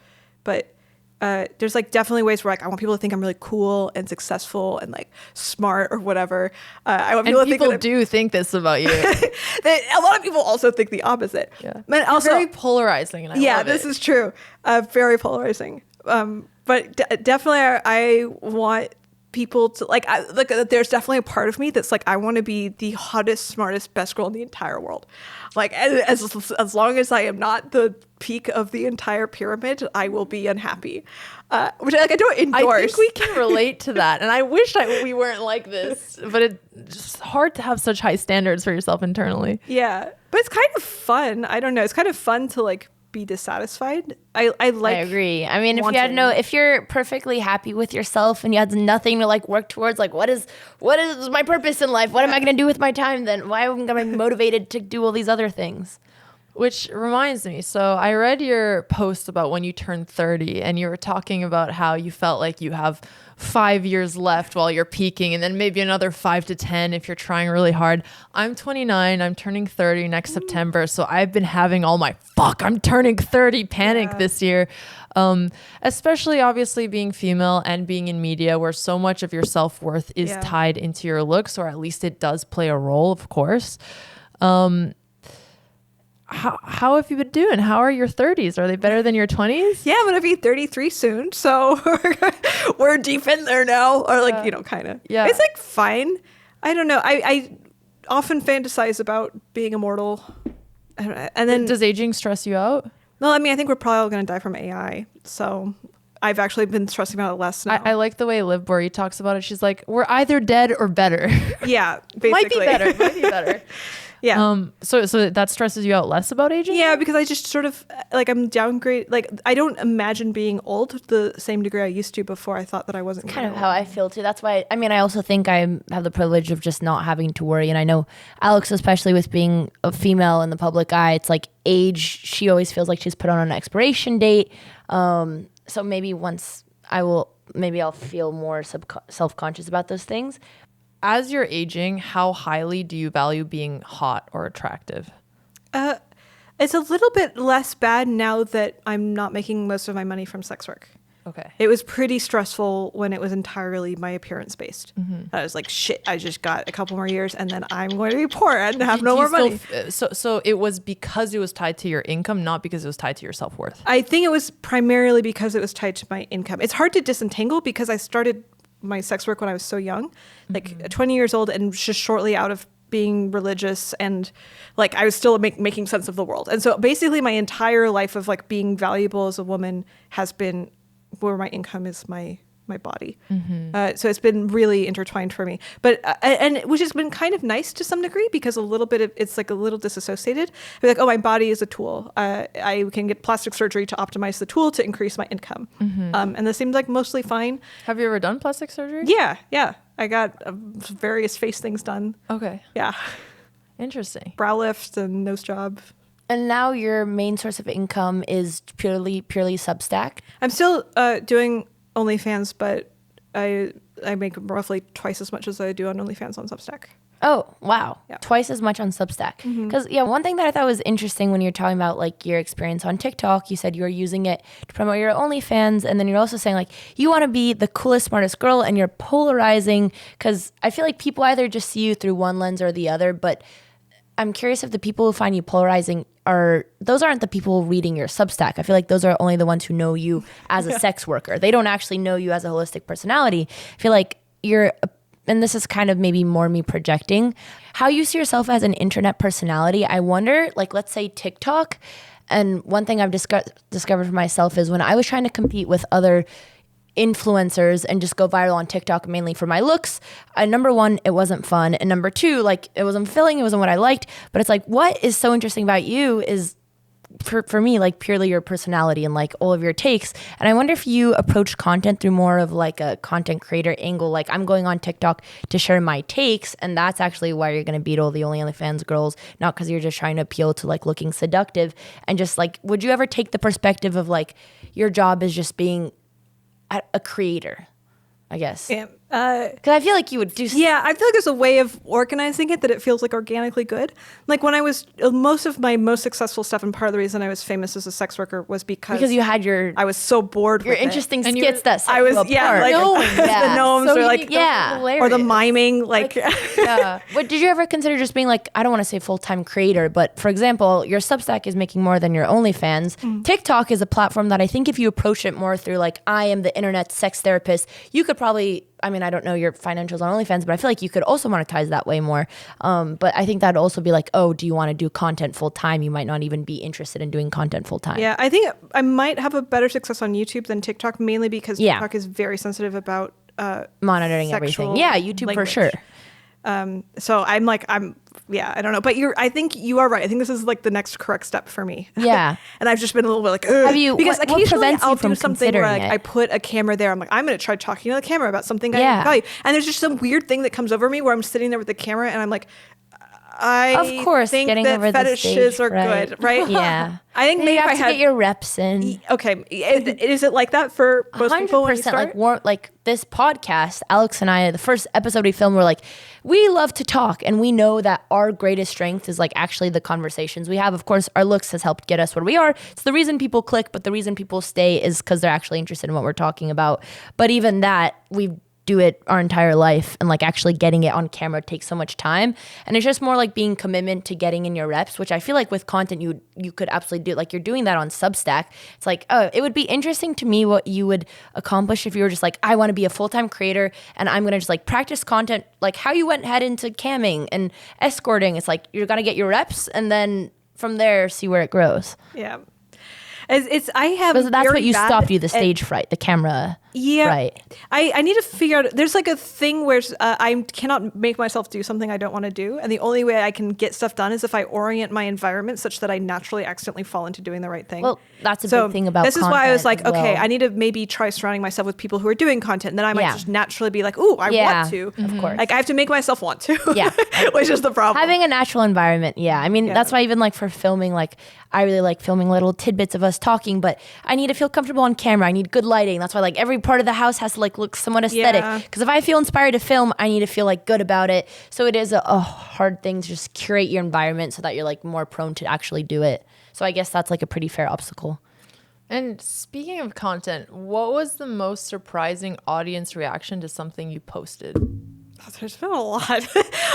But there's like definitely ways where like I want people to think I'm really cool and successful and like smart or whatever. I want people to think that do think this about you. A lot of people also think the opposite. Yeah, but also very polarizing. And I love this is true. Very polarizing. But definitely, I want people to like. There's definitely a part of me that's like I want to be the hottest, smartest, best girl in the entire world. Like as long as I am not the peak of the entire pyramid, I will be unhappy. Which I don't endorse. I think we can relate to that, and I wish we weren't like this. But it's hard to have such high standards for yourself internally. Yeah, but it's kind of fun. I don't know. It's kind of fun to like be dissatisfied. I agree. I mean, if you're perfectly happy with yourself and you had nothing to like work towards, like what is my purpose in life? What am I going to do with my time then? Why am I motivated to do all these other things? Which reminds me, so I read your post about when you turned 30 and you were talking about how you felt like you have 5 years left while you're peaking and then maybe another 5 to 10 if you're trying really hard. I'm 29, I'm turning 30 next September. So I've been having all my I'm turning 30 panic this year. Especially obviously being female and being in media where so much of your self-worth is tied into your looks, or at least it does play a role, of course. How have you been doing? How are your 30s? Are they better than your 20s? Yeah, I'm going to be 33 soon. So we're deep in there now. Or like, kind of. Yeah. It's like fine. I don't know. I often fantasize about being immortal. And then does aging stress you out? No, I mean, I think we're probably all going to die from AI. So I've actually been stressing about it less now. I like the way Liv Bory talks about it. She's like, we're either dead or better. Yeah, basically. Might be better. Yeah. So that stresses you out less about aging? Yeah, because I just sort of like I'm downgrade. Like I don't imagine being old the same degree I used to before I thought that I wasn't. Kind of how I feel too. That's why. I mean, I also think I have the privilege of just not having to worry. And I know Alex, especially with being a female in the public eye, it's like age. She always feels like she's put on an expiration date. So maybe I'll feel more self-conscious about those things. As you're aging, how highly do you value being hot or attractive? It's a little bit less bad now that I'm not making most of my money from sex work. Okay. It was pretty stressful when it was entirely my appearance based. Mm-hmm. I was like, shit, I just got a couple more years and then I'm going to be poor and have no more money. So it was because it was tied to your income, not because it was tied to your self-worth? I think it was primarily because it was tied to my income. It's hard to disentangle because I started my sex work when I was so young, like 20 years old, and just shortly out of being religious, and like I was still making sense of the world. And so basically my entire life of like being valuable as a woman has been where my income is my body. So it's been really intertwined for me, but and which has been kind of nice to some degree because a little bit of it's like a little disassociated. But like, oh, my body is a tool. I can get plastic surgery to optimize the tool to increase my income, and this seems like mostly fine. Have you ever done plastic surgery? Yeah. I got various face things done. Okay. Yeah. Interesting. Brow lift and nose job. And now your main source of income is purely Substack? I'm still doing OnlyFans, but I make roughly twice as much as I do on OnlyFans on Substack. Oh, wow. Yeah. Twice as much on Substack. Because, one thing that I thought was interesting when you're talking about, like, your experience on TikTok, you said you were using it to promote your OnlyFans, and then you're also saying, like, you want to be the coolest, smartest girl, and you're polarizing, because I feel like people either just see you through one lens or the other, but I'm curious if the people who find you polarizing those aren't the people reading your Substack. I feel like those are only the ones who know you as a sex worker. They don't actually know you as a holistic personality. I feel like and this is kind of maybe more me projecting, how you see yourself as an internet personality. I wonder, like, let's say TikTok. And one thing I've discovered for myself is when I was trying to compete with other influencers and just go viral on TikTok mainly for my looks, number one, it wasn't fun, and number two, like, it wasn't fulfilling, it wasn't what I liked. But it's like, what is so interesting about you is for me, like purely your personality and like all of your takes. And I wonder if you approach content through more of like a content creator angle. Like I'm going on TikTok to share my takes, and that's actually why you're going to beat all the OnlyFans girls, not because you're just trying to appeal to like looking seductive. And just like, would you ever take the perspective of like your job is just being a creator, I guess? Yeah. Because I feel like you would do. Yeah, I feel like there's a way of organizing it that it feels like organically good. Like when I was most of my most successful stuff, and part of the reason I was famous as a sex worker was because you had your I was so bored your with interesting it. skits that set I was you apart. like the gnomes So or like yeah, or the miming like Yeah. But did you ever consider just being like, I don't want to say full-time creator, but for example, your Substack is making more than your OnlyFans. TikTok is a platform that I think if you approach it more through like, I am the internet sex therapist, you could probably, I mean, I don't know your financials on OnlyFans, but I feel like you could also monetize that way more. But I think that'd also be like, oh, do you want to do content full time? You might not even be interested in doing content full time. Yeah, I think I might have a better success on YouTube than TikTok, mainly because Yeah. TikTok is very sensitive about Monitoring everything. sexual Yeah, YouTube for language. sure. So I don't know, but I think you are right. I think this is like the next correct step for me. Yeah. And I've just been a little bit like, ugh. Have you- because what occasionally prevents you I'll from do something where considering like, it? I put a camera there. I'm like, I'm going to try talking to the camera about something I Yeah. value. And there's just some weird thing that comes over me where I'm sitting there with the camera and I'm like, I Of course, think getting that over the fetishes stage, are right. good, right? Yeah. I think You maybe if have I to had get your reps in. okay, is it like that for most people when you 100%. start? Like this podcast, Alex and I, the first episode we filmed, we're like, we love to talk, and we know that our greatest strength is like actually the conversations we have. Of course, our looks has helped get us where we are. It's the reason people click, but the reason people stay is because they're actually interested in what we're talking about. But even that, we do it our entire life, and like actually getting it on camera takes so much time, and it's just more like being commitment to getting in your reps, which I feel like with content you could absolutely do. Like you're doing that on Substack. It's like, oh, it would be interesting to me what you would accomplish if you were just like, I want to be a full-time creator and I'm gonna just like practice content, like how you went head into camming and escorting. It's like you're gonna get your reps and then from there see where it grows. Yeah. I have But that's very what you bad stopped you, the at- stage fright, the camera. Yeah, Right. I need to figure out. There's like a thing where I cannot make myself do something I don't want to do, and the only way I can get stuff done is if I orient my environment such that I naturally accidentally fall into doing the right thing. Well, that's a big thing about this is why I was like, content as okay, well. I need to maybe try surrounding myself with people who are doing content, and then I might Yeah. just naturally be like, ooh, I Yeah, want to. of course. Like I have to make myself want to. Yeah. which is the problem. Having a natural environment, yeah. I mean, Yeah. that's why even like for filming, like I really like filming little tidbits of us talking, but I need to feel comfortable on camera. I need good lighting. That's why like every part of the house has to like look somewhat aesthetic. Yeah. Because if I feel inspired to film, I need to feel like good about it. So it is a hard thing to just curate your environment so that you're like more prone to actually do it. So I guess that's like a pretty fair obstacle. And speaking of content, what was the most surprising audience reaction to something you posted? There's been a lot.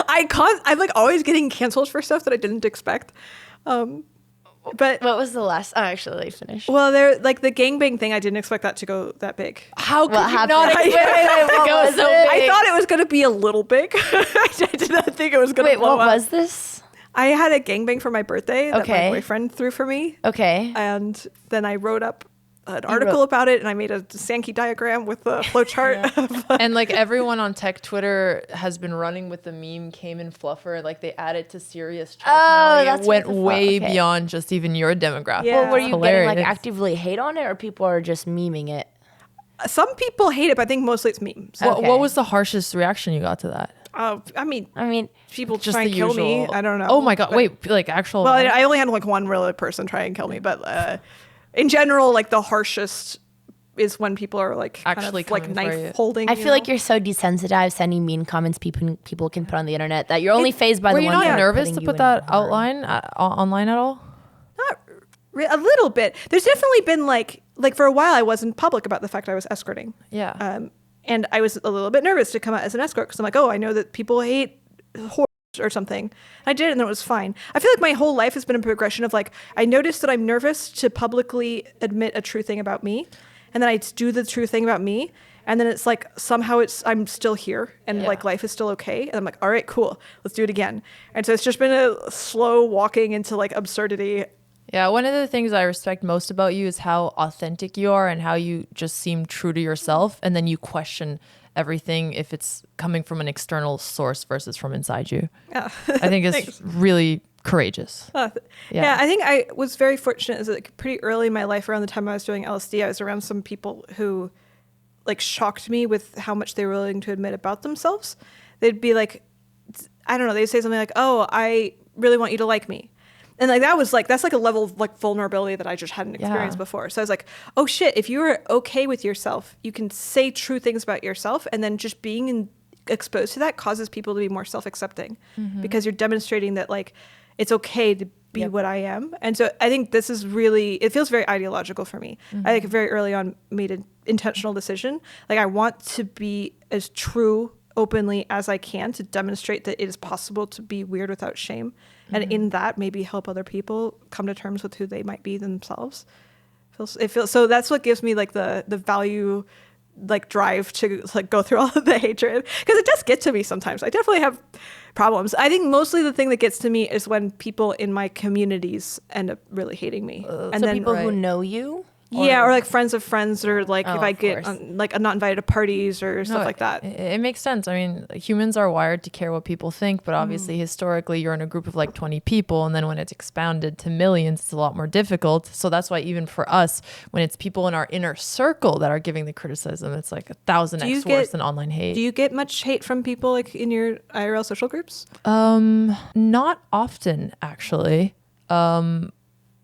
I'm like always getting canceled for stuff that I didn't expect. But What was the last? Oh, actually, let me finish. well, there like the gangbang thing. I didn't expect that to go that big. How could What you happened? not Wait, expect it to what go was so it? big? I thought it was going to be a little big. I did not think it was going to Wait, blow what up. was this? I had a gangbang for my birthday that Okay. my boyfriend threw for me. Okay. And then I wrote up an article about it, and I made a Sankey diagram with the flowchart. And like everyone on tech Twitter has been running with the meme Cayman Fluffer. Like they added to serious Oh, personality. that's It went what the fuck, way okay. beyond just even your demographic. Yeah. Well, were you getting Hilarious. like actively hate on it, or people are just memeing it? Some people hate it, but I think mostly it's memes. Okay. What was the harshest reaction you got to that? I mean, I mean, people Just try the and kill me. usual. I don't know. Oh my god! But- Wait, like actual. Well, I only had like one real person try and kill me, but in general, like the harshest is when people are like Actually kind of, like coming for you. knife holding. I feel like you're so desensitized to any mean comments people can put on the internet that you're only phased by Were the you ones not that are nervous putting to you put in that harm. outline online at all? not a little bit. There's definitely been like for a while I wasn't public about the fact I was escorting. Yeah. And I was a little bit nervous to come out as an escort because I'm like, oh, I know that people hate whores or something. And I did it, and then it was fine. I feel like my whole life has been a progression of like, I noticed that I'm nervous to publicly admit a true thing about me, and then I do the true thing about me, and then it's like somehow I'm still here, and like life is still okay, and I'm like, all right, cool, let's do it again. And so it's just been a slow walking into like absurdity. Yeah, one of the things I respect most about you is how authentic you are and how you just seem true to yourself, and then you question everything if it's coming from an external source versus from inside you. Yeah. I think it's really courageous. Yeah, I think I was very fortunate. Is like pretty early in my life, around the time I was doing LSD, I was around some people who like shocked me with how much they were willing to admit about themselves. They'd be like, I don't know, they'd say something like, "Oh, I really want you to like me." And like that's like a level of like vulnerability that I just hadn't experienced before. So I was like, oh shit, if you're okay with yourself, you can say true things about yourself, and then just being exposed to that causes people to be more self-accepting because you're demonstrating that like it's okay to be what I am. And so I think this is really, it feels very ideological for me. I think very early on made an intentional decision. Like I want to be as true openly as I can to demonstrate that it is possible to be weird without shame. And in that, maybe help other people come to terms with who they might be themselves. It feels so. That's what gives me like the value, like drive to like go through all of the hatred, because it does get to me sometimes. I definitely have problems. I think mostly the thing that gets to me is when people in my communities end up really hating me, and so then people who know you. Or like friends of friends, or like if I get like I'm not invited to parties or stuff like that. It makes sense. I mean, humans are wired to care what people think, but obviously historically you're in a group of like 20 people, and then when it's expounded to millions, it's a lot more difficult. So that's why even for us, when it's people in our inner circle that are giving the criticism, it's like 1,000x worse than online hate. Do you get much hate from people like in your IRL social groups? Not often, actually.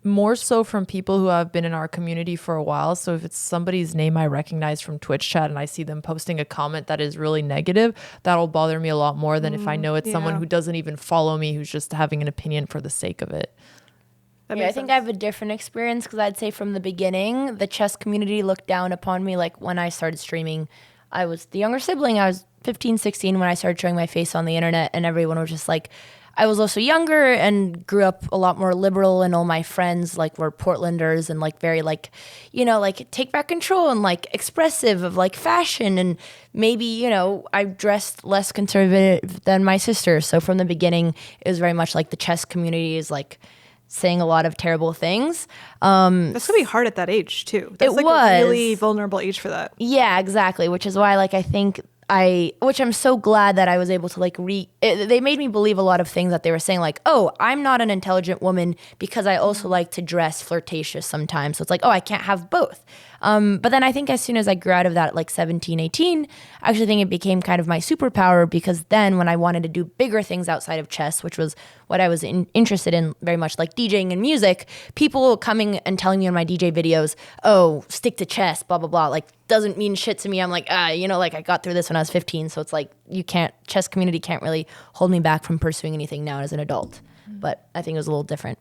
More so from people who have been in our community for a while. So if it's somebody's name I recognize from Twitch chat and I see them posting a comment that is really negative, that'll bother me a lot more than if I know it's someone who doesn't even follow me, who's just having an opinion for the sake of it. I think I have a different experience, because I'd say from the beginning, the chess community looked down upon me. Like when I started streaming, I was the younger sibling. I was 15, 16 when I started showing my face on the internet, and everyone was just like, I was also younger and grew up a lot more liberal, and all my friends like were Portlanders and like very like, you know, like take back control and like expressive of like fashion, and maybe, you know, I dressed less conservative than my sister. So from the beginning, it was very much like the chess community is like saying a lot of terrible things. That's gonna be hard at that age too. That's like a really vulnerable age for that. Yeah, exactly. Which is why like I think which I'm so glad that I was able to like they made me believe a lot of things that they were saying, like, oh, I'm not an intelligent woman because I also like to dress flirtatious sometimes. So it's like, oh, I can't have both. But then I think as soon as I grew out of that, like 17, 18, I actually think it became kind of my superpower, because then when I wanted to do bigger things outside of chess, which was what I was interested in very much, like DJing and music, people coming and telling me in my DJ videos, oh, stick to chess, blah, blah, blah, like doesn't mean shit to me. I'm like, you know, like I got through this when I was 15. So it's like, chess community can't really hold me back from pursuing anything now as an adult. But I think it was a little different.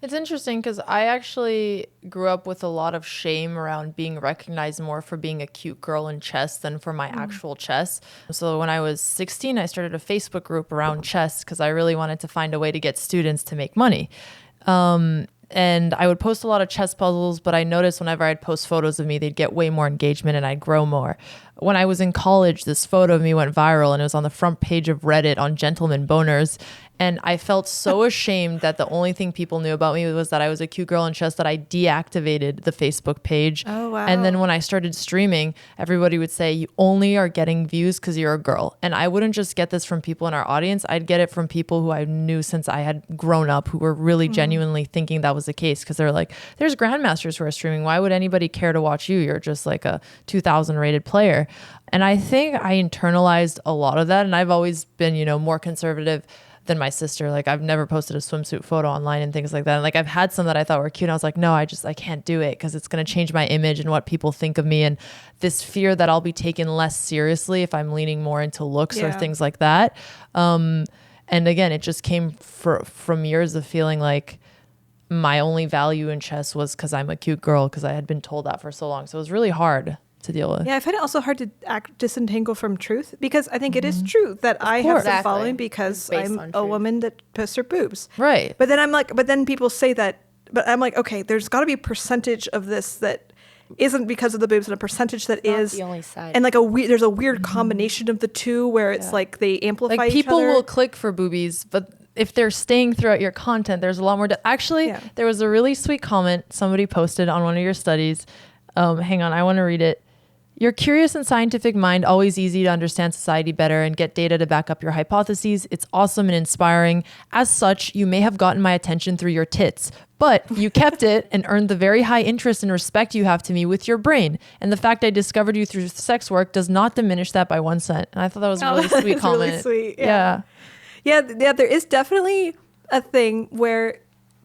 It's interesting because I actually grew up with a lot of shame around being recognized more for being a cute girl in chess than for my actual chess. So when I was 16, I started a Facebook group around chess because I really wanted to find a way to get students to make money. And I would post a lot of chess puzzles, but I noticed whenever I'd post photos of me, they'd get way more engagement and I'd grow more. When I was in college, this photo of me went viral and it was on the front page of Reddit on Gentleman Boners. And I felt so ashamed that the only thing people knew about me was that I was a cute girl in chess that I deactivated the Facebook page. Oh, wow. And then when I started streaming, everybody would say, you only are getting views because you're a girl. And I wouldn't just get this from people in our audience. I'd get it from people who I knew since I had grown up, who were really genuinely thinking that was the case. Because they're like, there's grandmasters who are streaming. Why would anybody care to watch you? You're just like a 2000 rated player. And I think I internalized a lot of that. And I've always been, more conservative than my sister. Like I've never posted a swimsuit photo online and things like that. And like I've had some that I thought were cute. And I was like, no, I can't do it because it's going to change my image and what people think of me. And this fear that I'll be taken less seriously if I'm leaning more into looks or things like that. And again, it just came from years of feeling like my only value in chess was because I'm a cute girl, because I had been told that for so long. So it was really hard to deal with. Yeah, I find it also hard to disentangle from truth, because I think it is true that I have some following because I'm a woman that posts her boobs. Right. But then I'm like, but then people say that, but I'm like, okay, there's got to be a percentage of this that isn't because of the boobs and a percentage that is the only side. And like there's a weird combination of the two where it's like they amplify like each people other. will click for boobies, but if they're staying throughout your content, there's a lot more. Actually, there was a really sweet comment somebody posted on one of your studies. Hang on, I want to read it. Your curious and scientific mind, always easy to understand society better and get data to back up your hypotheses. It's awesome and inspiring. As such, you may have gotten my attention through your tits, but you kept it and earned the very high interest and respect you have to me with your brain. And the fact I discovered you through sex work does not diminish that by 1 cent. And I thought that was a really sweet comment. Really sweet. Yeah. Yeah, there is definitely a thing where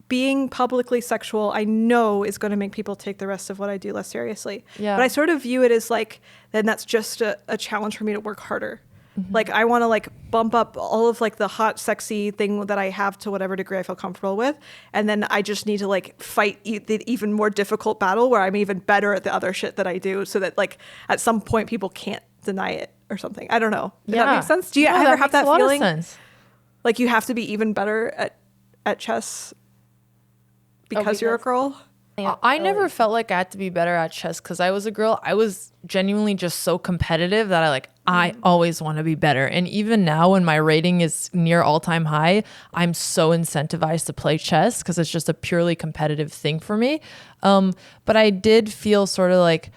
being publicly sexual, I know, is going to make people take the rest of what I do less seriously. Yeah. But I sort of view it as like, then that's just a challenge for me to work harder. Like I want to like bump up all of like the hot, sexy thing that I have to whatever degree I feel comfortable with. And then I just need to like fight the even more difficult battle where I'm even better at the other shit that I do so that like at some point people can't deny it or something. I don't know. Does that make sense? Do you ever have that feeling? Sense. Like you have to be even better at chess because you're a girl? I never felt like I had to be better at chess because I was a girl. I was genuinely just so competitive that I always want to be better. And even now when my rating is near all-time high, I'm so incentivized to play chess because it's just a purely competitive thing for me. But I did feel sort of like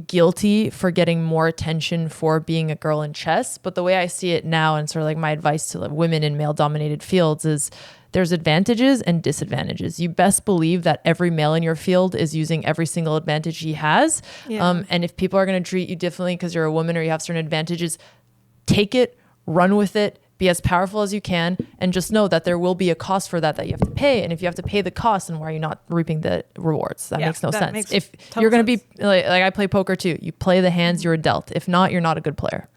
guilty for getting more attention for being a girl in chess. But the way I see it now and sort of like my advice to women in male-dominated fields is there's advantages and disadvantages. You best believe that every male in your field is using every single advantage he has. Yeah. And if people are going to treat you differently because you're a woman or you have certain advantages, take it, run with it, be as powerful as you can, and just know that there will be a cost for that you have to pay. And if you have to pay the cost, then why are you not reaping the rewards? That makes no sense. If you're going to be like I play poker too, you play the hands you're dealt. If not, you're not a good player.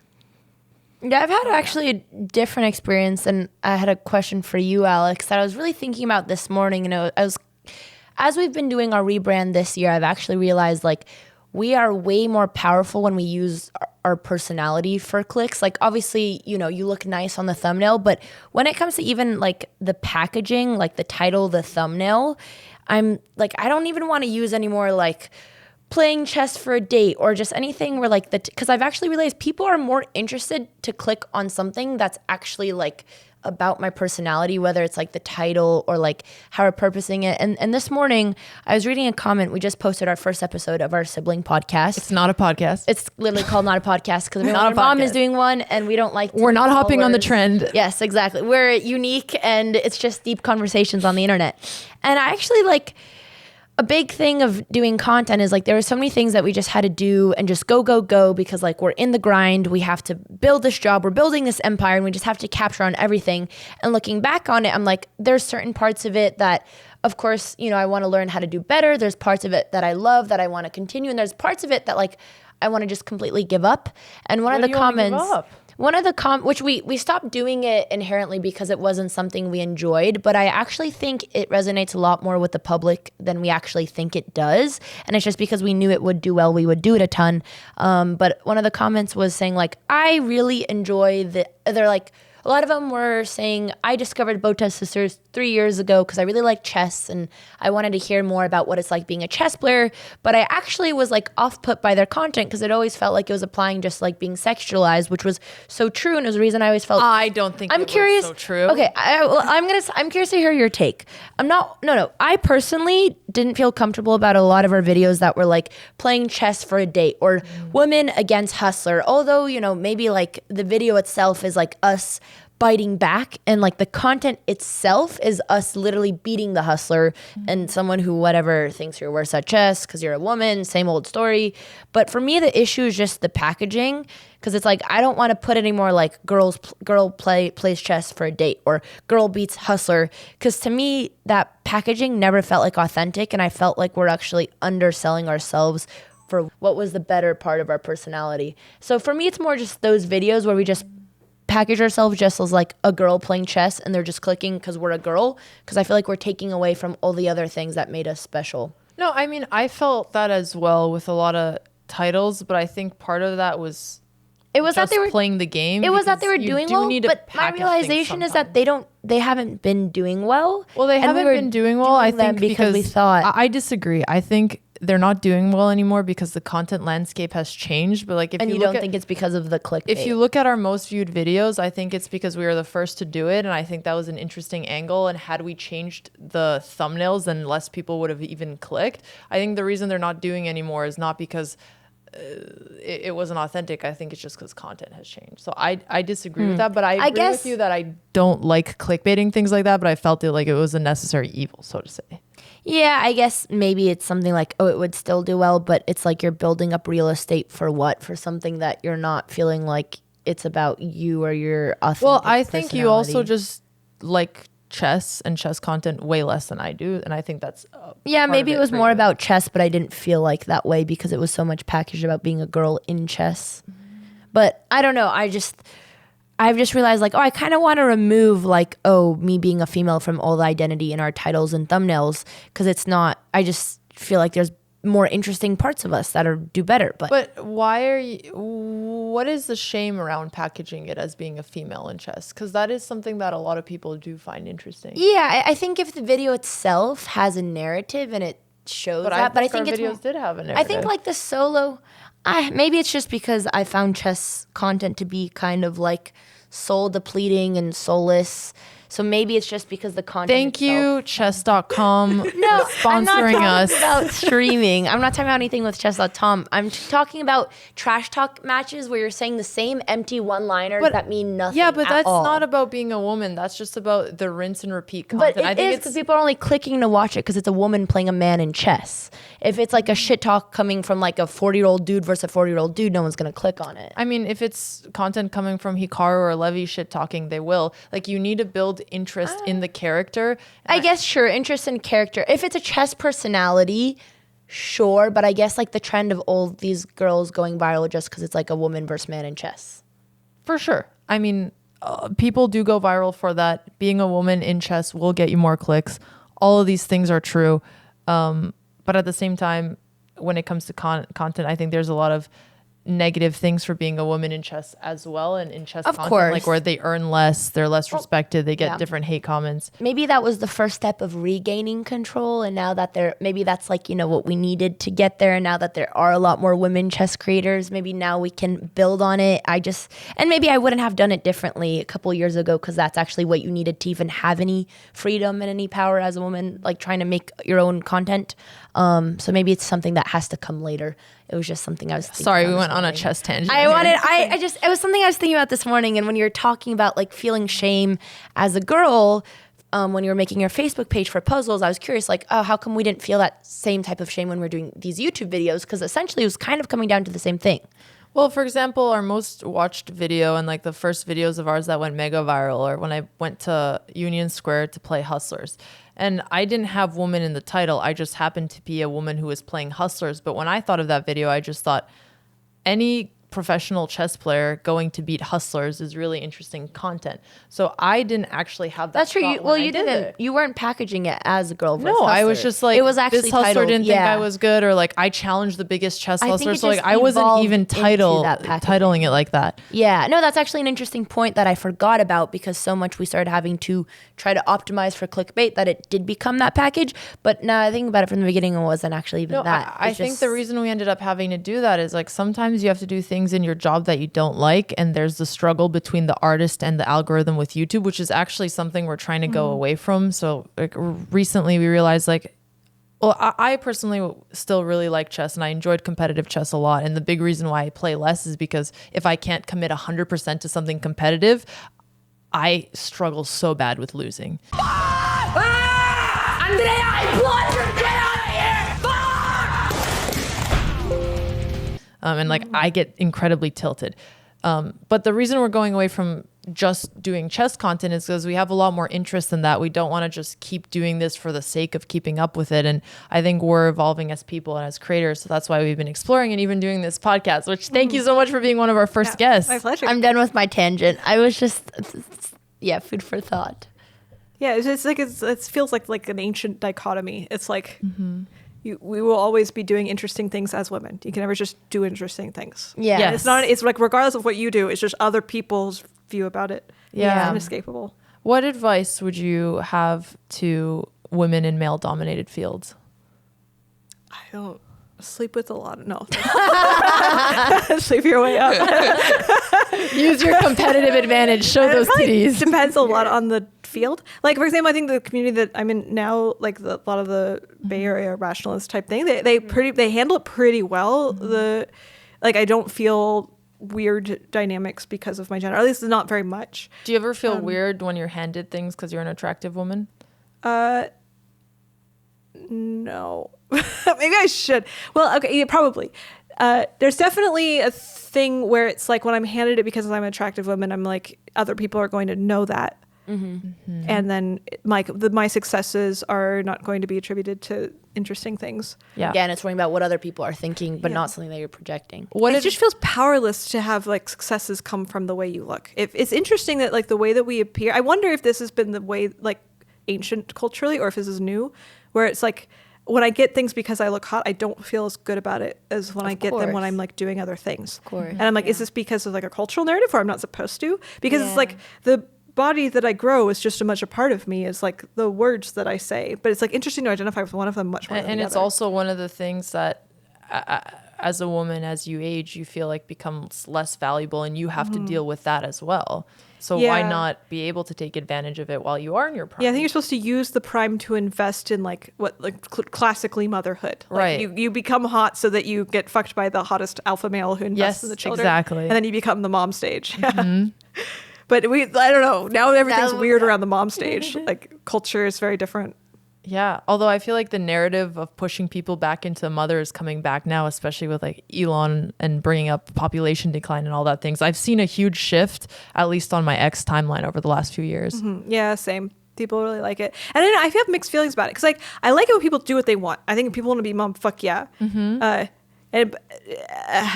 Yeah, I've had actually a different experience, and I had a question for you, Alex, that I was really thinking about this morning. As we've been doing our rebrand this year, I've actually realized like we are way more powerful when we use our personality for clicks. Like obviously, you look nice on the thumbnail, but when it comes to even like the packaging, like the title, the thumbnail, I'm like, I don't even want to use anymore like playing chess for a date or just anything where like because I've actually realized people are more interested to click on something that's actually like about my personality, whether it's like the title or like how we're purposing it. And this morning I was reading a comment. We just posted our first episode of our sibling podcast. It's not a podcast. It's literally called Not a Podcast because my mom is doing one and we don't like we're not hopping on the trend. Yes, exactly. We're unique and it's just deep conversations on the internet. And I actually like a big thing of doing content is like there were so many things that we just had to do and just go because like we're in the grind. We have to build this job. We're building this empire and we just have to capture on everything. And looking back on it, I'm like, there's certain parts of it that, of course, I want to learn how to do better. There's parts of it that I love that I want to continue. And there's parts of it that like I want to just completely give up. And one of the comments... which we stopped doing it inherently because it wasn't something we enjoyed, but I actually think it resonates a lot more with the public than we actually think it does. And it's just because we knew it would do well, we would do it a ton. But one of the comments was saying like, I really enjoy they're like, a lot of them were saying, I discovered Botez Sisters 3 years ago because I really like chess and I wanted to hear more about what it's like being a chess player. But I actually was like off put by their content because it always felt like it was applying just like being sexualized, which was so true. And it was the reason I always felt. I don't think I'm curious. Was so true. Okay, I'm curious to hear your take. No. I personally didn't feel comfortable about a lot of our videos that were like playing chess for a date or women against hustler. Although, maybe like the video itself is like us biting back and like the content itself is us literally beating the hustler and someone who whatever thinks you're worse at chess because you're a woman, same old story. But for me, the issue is just the packaging because it's like I don't want to put any more like girl plays chess for a date or girl beats hustler because to me that packaging never felt like authentic and I felt like we're actually underselling ourselves for what was the better part of our personality. So for me, it's more just those videos where we just package ourselves just as like a girl playing chess and they're just clicking because we're a girl because I feel like we're taking away from all the other things that made us special. No, I mean, I felt that as well with a lot of titles, but I think part of that was that they were playing the game. It was that they were doing well, but my realization is that they haven't been doing well. Well, they haven't been doing well, I think, because we thought. I disagree. I think they're not doing well anymore because the content landscape has changed. But like, if you don't think it's because of the clickbait? If you look at our most viewed videos, I think it's because we were the first to do it, and I think that was an interesting angle. And had we changed the thumbnails, then less people would have even clicked. I think the reason they're not doing anymore is not because it wasn't authentic. I think it's just because content has changed. So I disagree with that, but I agree with you that I don't like clickbaiting things like that, but I felt it like it was a necessary evil, so to say. Yeah, I guess maybe it's something like, oh, it would still do well, but it's like you're building up real estate for what? For something that you're not feeling like it's about you or your authentic Well, I think you also personality. just like chess and chess content way less than I do, and I think that's Yeah, part maybe of it was for more you. about chess, but I didn't feel like that way because it was so much packaged about being a girl in chess. But I don't know. I've just realized like, oh, I kind of want to remove like, oh, me being a female from all the identity in our titles and thumbnails because it's not. I just feel like there's more interesting parts of us that do better. But why are you? What is the shame around packaging it as being a female in chess? Because that is something that a lot of people do find interesting. yeah, I think if the video itself has a narrative and it shows But that, I think our videos did have a narrative. I think like the solo, maybe it's just because I found chess content to be kind of like soul depleting and soulless. So maybe it's just because the content. Thank you, chess.com, No, for I'm not sponsoring talking us. about streaming. I'm not talking about anything with chess.com. I'm talking about trash talk matches where you're saying the same empty one-liners But- that mean nothing. Yeah, but at that's all. not about being a woman. That's just about the rinse and repeat But content. I it think is it's because people are only clicking to watch it because it's a woman playing a man in chess. If it's like a shit talk coming from like a 40-year-old dude versus a 40-year-old dude, no one's gonna click on it. I mean, if it's content coming from Hikaru or Levi shit talking, they will. Like, you need to build interest in the character. I guess sure, interest in character. If it's a chess personality, sure. But I guess like the trend of all these girls going viral just because it's like a woman versus man in chess. For sure. I mean, people do go viral for that. Being a woman in chess will get you more clicks. All of these things are true. But at the same time, when it comes to content, I think there's a lot of negative things for being a woman in chess as well. And in chess Of content, course. like where they earn less, they're less respected, they get yeah. different hate comments. Maybe that was the first step of regaining control. And now that maybe that's like, what we needed to get there. And now that there are a lot more women chess creators, maybe now we can build on it. And maybe I wouldn't have done it differently a couple years ago because that's actually what you needed to even have any freedom and any power as a woman, like trying to make your own content. So maybe it's something that has to come later. It was just something I was thinking Sorry, about we this went on a morning. chess tangent. It was something I was thinking about this morning. And when you're talking about like feeling shame as a girl, when you were making your Facebook page for puzzles, I was curious, like, oh, how come we didn't feel that same type of shame when we're doing these YouTube videos? Because essentially it was kind of coming down to the same thing. Well, for example, our most watched video and like the first videos of ours that went mega viral, or when I went to Union Square to play Hustlers. And I didn't have woman in the title. I just happened to be a woman who was playing Hustlers. But when I thought of that video, I just thought any professional chess player going to beat Hustlers is really interesting content. So I didn't actually have that. That's true. thought when I You did didn't. it. You weren't packaging it as a girl versus No, I was hustler. just like, it was actually this hustler titled, didn't think I was good, or like I challenged the biggest chess I think hustler. it So like just I wasn't evolved even into that packaging. titling it like that. Yeah, no, that's actually an interesting point that I forgot about because so much we started having to try to optimize for clickbait that it did become that package. But now I think about it from the beginning, it wasn't actually even No, that. I It's think just- the reason we ended up having to do that is like sometimes you have to do things in your job that you don't like, and there's the struggle between the artist and the algorithm with YouTube, which is actually something we're trying to go away from. So like recently we realized like, well, I personally still really like chess and I enjoyed competitive chess a lot. And the big reason why I play less is because if I can't commit 100% to something competitive, I struggle so bad with losing. Andrea, I blood you, get out of here! And like I get incredibly tilted. But the reason we're going away from just doing chess content is because we have a lot more interest in that. We don't want to just keep doing this for the sake of keeping up with it. And I think we're evolving as people and as creators. So that's why we've been exploring and even doing this podcast, which thank you so much for being one of our first guests. My pleasure. I'm done with my tangent. I was just, food for thought. Yeah, it's like it feels like an ancient dichotomy. It's like we will always be doing interesting things as women. You can never just do interesting things. Yeah. Yes. It's not. It's like regardless of what you do, it's just other people's view about it. Yeah. It's inescapable. What advice would you have to women in male-dominated fields? I don't sleep with a lot. No, sleep your way up. Use your competitive advantage. Show those titties. Depends a lot on the field. Like for example, I think the community that I'm in now, like a lot of the Bay Area rationalist type thing, they handle it pretty well. like I don't feel weird dynamics because of my gender, or at least not very much. Do you ever feel weird when you're handed things because you're an attractive woman? No. Maybe I should. Well, okay, yeah, probably. There's definitely a thing where it's like when I'm handed it because I'm an attractive woman, I'm like, other people are going to know that. And then my successes are not going to be attributed to interesting things. Yeah. Again, it's worrying about what other people are thinking, but not something that you're projecting. It just feels powerless to have like successes come from the way you look. If it's interesting that like the way that we appear, I wonder if this has been the way like ancient culturally, or if this is new, where it's like when I get things because I look hot, I don't feel as good about it as when I get them when I'm like doing other things. Of course. And I'm like, is this because of like a cultural narrative where I'm not supposed to? Because it's like the body that I grow is just as much a part of me as like the words that I say. But it's like interesting to identify with one of them much more than and the it's other. also one of the things that as a woman, as you age, you feel like becomes less valuable, and you have to deal with that as well. So why not be able to take advantage of it while you are in your prime? Yeah, I think you're supposed to use the prime to invest in like what like classically motherhood. Like Right. You become hot so that you get fucked by the hottest alpha male who invests in the children. Exactly. And then you become the mom stage. But I don't know. Now everything's weird around the mom stage. Like culture is very different. Yeah. Although I feel like the narrative of pushing people back into mother is coming back now, especially with like Elon and bringing up population decline and all that things. I've seen a huge shift, at least on my ex timeline over the last few years. Yeah, same. People really like it. And I have mixed feelings about it. Because like, I like it when people do what they want. I think if people want to be mom, fuck yeah. And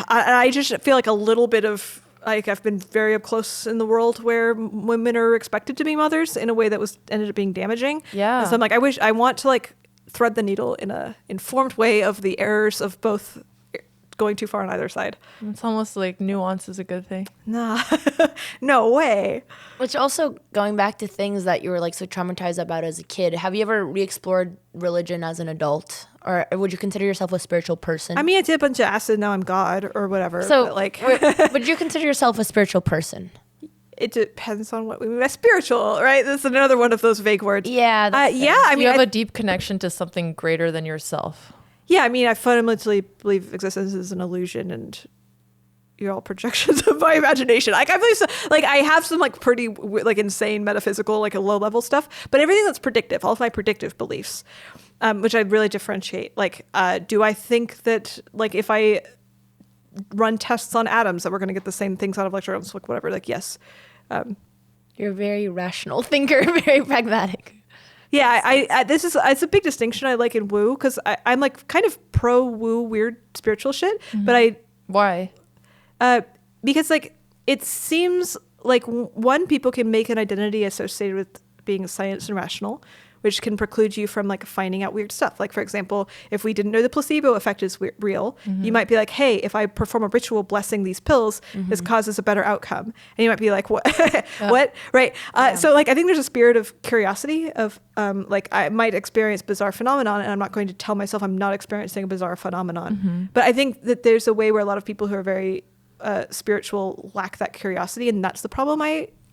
I just feel like a little bit of, like I've been very up close in the world where women are expected to be mothers in a way that ended up being damaging. Yeah. And so I'm like, I want to like thread the needle in a informed way of the errors of both going too far on either side. It's almost like nuance is a good thing. Nah, no way. Which also, going back to things that you were like so traumatized about as a kid, have you ever re-explored religion as an adult? Or would you consider yourself a spiritual person? I mean, I did a bunch of acid, now I'm God or whatever. So, but like, would you consider yourself a spiritual person? it depends on what we mean by spiritual, right? That's another one of those vague words. Yeah. That's Yeah, I mean, you have a deep connection to something greater than yourself. Yeah, I mean, I fundamentally believe existence is an illusion and you're all projections of my imagination. Like I believe so, like I have some like pretty like insane metaphysical, like a low level stuff, but everything that's predictive, all of my predictive beliefs, which I really differentiate. Like, do I think that like if I run tests on atoms that we're going to get the same things out of electrons, like whatever, like yes. You're a very rational thinker, very pragmatic. Yeah, it's a big distinction I like in woo, because I'm like kind of pro woo weird spiritual shit, but Why? because like it seems like one, people can make an identity associated with being science and rational, which can preclude you from like finding out weird stuff. Like for example, if we didn't know the placebo effect is real, you might be like, hey, if I perform a ritual blessing these pills, this causes a better outcome. And you might be like, what? What? Right. So like, I think there's a spirit of curiosity of like I might experience bizarre phenomenon and I'm not going to tell myself I'm not experiencing a bizarre phenomenon. But I think that there's a way where a lot of people who are very spiritual lack that curiosity. And that's the problem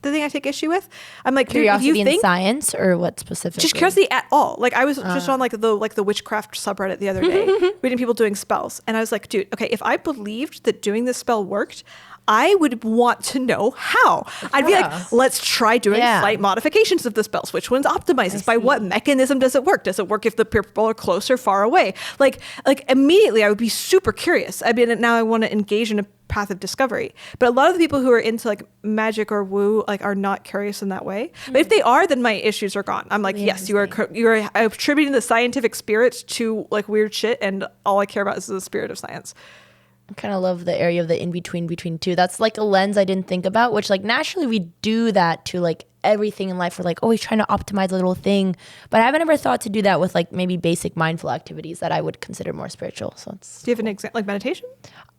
the thing I take issue with. I'm like, Curiosity in science, or what specifically? Just curiosity at all. Like I was just on like the witchcraft subreddit the other day, reading people doing spells, and I was like, dude, okay, if I believed that doing this spell worked, I would want to know how. I'd be like, let's try doing slight modifications of the spells. Which ones optimizes? By what mechanism does it work? Does it work if the people are close or far away? Like immediately I would be super curious. I mean, now I want to engage in a path of discovery. But a lot of the people who are into like magic or woo like are not curious in that way. But if they are, then my issues are gone. I'm like, yes, you are attributing the scientific spirit to like weird shit, and all I care about is the spirit of science. I kind of love the area of the in-between between two. That's like a lens I didn't think about, which like naturally we do that to like everything in life. We're like always trying to optimize a little thing. But I haven't ever thought to do that with like maybe basic mindful activities that I would consider more spiritual. So it's... Do you have an example, like meditation?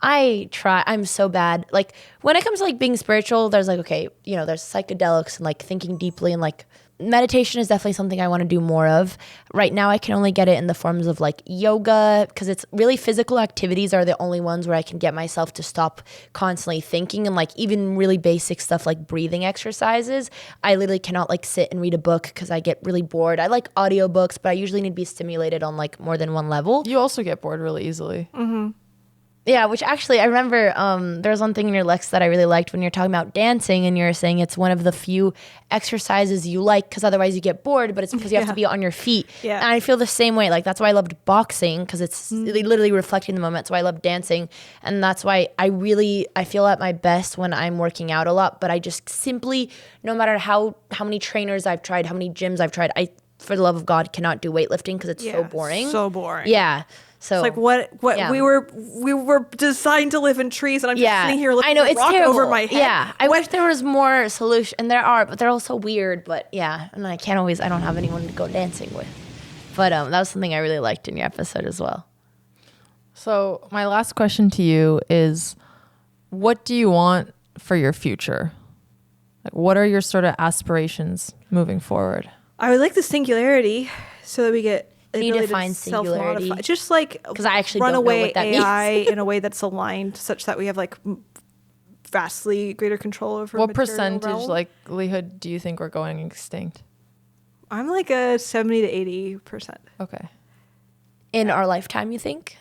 I try. I'm so bad. Like when it comes to like being spiritual, there's like, okay, you know, there's psychedelics and like thinking deeply, and like meditation is definitely something I want to do more of. Right now I can only get it in the forms of like yoga, because it's really physical activities are the only ones where I can get myself to stop constantly thinking, and like even really basic stuff like breathing exercises. I literally cannot like sit and read a book because I get really bored. I like audiobooks, but I usually need to be stimulated on like more than one level. You also get bored really easily. Yeah, which actually I remember there was one thing in your Lex that I really liked when you're talking about dancing, and you're saying it's one of the few exercises you like because otherwise you get bored, but it's because you have to be on your feet. Yeah. And I feel the same way. Like that's why I loved boxing, because it's literally reflecting the moment. So I love dancing, and that's why I feel at my best when I'm working out a lot. But I just simply, no matter how many trainers I've tried, how many gyms I've tried, I, for the love of God, cannot do weightlifting because it's so boring. So boring. Yeah. So it's like what yeah. we were designed to live in trees, and I'm just sitting here looking I know, at it's rock terrible. over my head. Yeah, I wish there was more solution, and there are, but they're all so weird. But yeah, and I don't have anyone to go dancing with. But that was something I really liked in your episode as well. So my last question to you is, what do you want for your future? Like, what are your sort of aspirations moving forward? I would like the singularity, so that we get. Can you ability to define singularity? self-modify. Just like, because I actually run don't know away what that AI means. in a way that's aligned, such that we have like vastly greater control over. What material percentage realm. likelihood do you think we're going extinct? I'm like a 70 to 80%. Okay. In our lifetime, you think?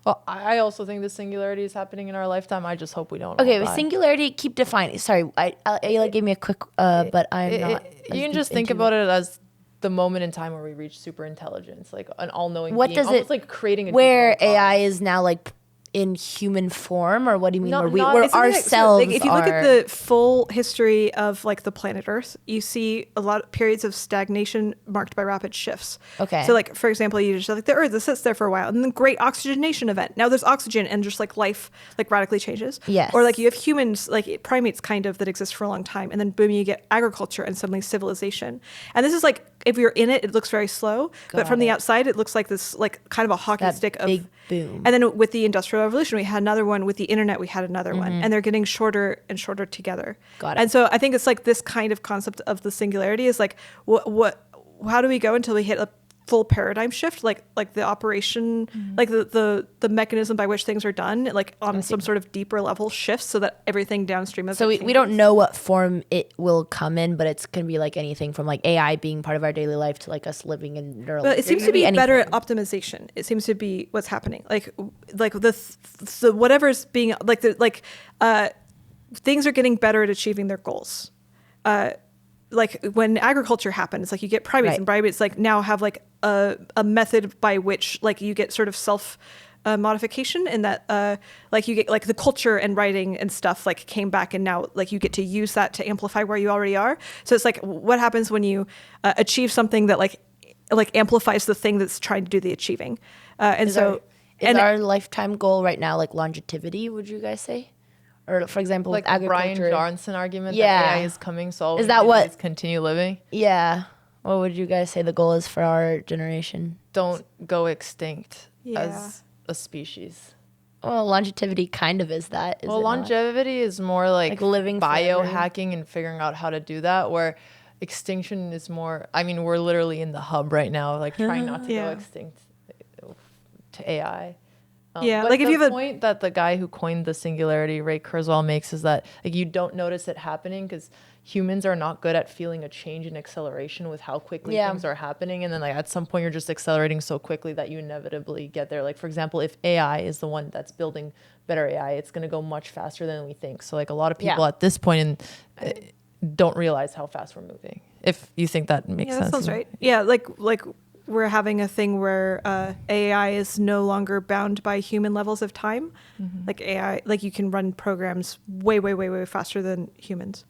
Well, I also think the singularity is happening in our lifetime. I just hope we don't. Okay, all with die. singularity, keep defining. Sorry, Aella gave me a quick, but I'm not. You can just think about it as the moment in time where we reach super intelligence, like an all-knowing What being, does almost it? like creating a where digital AI God. is now like in human form, or what do you mean? No, where not- where it's something Like, so, ourselves like, if you look are. at the full history of like the planet Earth, you see a lot of periods of stagnation marked by rapid shifts. Okay. So like, for example, you just like the Earth, it sits there for a while, and then great oxygenation event. Now there's oxygen, and just like life like radically changes. Yes. Or like you have humans, like primates kind of, that exist for a long time, and then boom, you get agriculture and suddenly civilization. And this is like, if you're in it, it looks very slow, but from the outside, it looks like this like kind of a hockey That stick of big boom. And then with the Industrial Revolution, we had another one. With the internet, we had another one, Mm-hmm. and they're getting shorter and shorter together. Got it. And so I think it's like this kind of concept of the singularity is like, how do we go until we hit a full paradigm shift, like the operation, Mm-hmm. like the mechanism by which things are done, like on some sort of deeper level shifts, so that everything downstream of So it we don't changes. know what form it will come in, but it's going to be like anything from like AI being part of our daily life to like us living in neural. But it seems to be anything. better at optimization. It seems to be what's happening. Like the whatever's being things are getting better at achieving their goals. Like when agriculture happened, it's like you get primates, Right. and primates like now have like a method by which like you get sort of self modification, in that like you get like the culture and writing and stuff like came back, and now like you get to use that to amplify where you already are. So it's like, what happens when you achieve something that like amplifies the thing that's trying to do the achieving. And so Is our lifetime goal right now like longevity, would you guys say? Or for example, like with the Brian agriculture. Johnson argument Yeah. that AI is coming, so all Is we that do what- is continue living? Yeah. What would you guys say the goal is for our generation? Don't go extinct Yeah. as a species. Well, longevity kind of is that. Is Well, it not? longevity is more like living forever. biohacking and figuring out how to do that, where extinction is more, I mean, we're literally in the hub right now, like trying not to Yeah. go extinct to AI. Yeah, But like if the you have a point that the guy who coined the singularity, Ray Kurzweil, makes is that like you don't notice it happening because humans are not good at feeling a change in acceleration with how quickly Yeah. things are happening, and then like at some point you're just accelerating so quickly that you inevitably get there. Like for example, if AI is the one that's building better AI, it's going to go much faster than we think. So like a lot of people Yeah. at this point don't realize how fast we're moving. If you think that makes yeah, sense. that sounds right. Yeah, like we're having a thing where AI is no longer bound by human levels of time. Like AI, like you can run programs way, way, way, way faster than humans.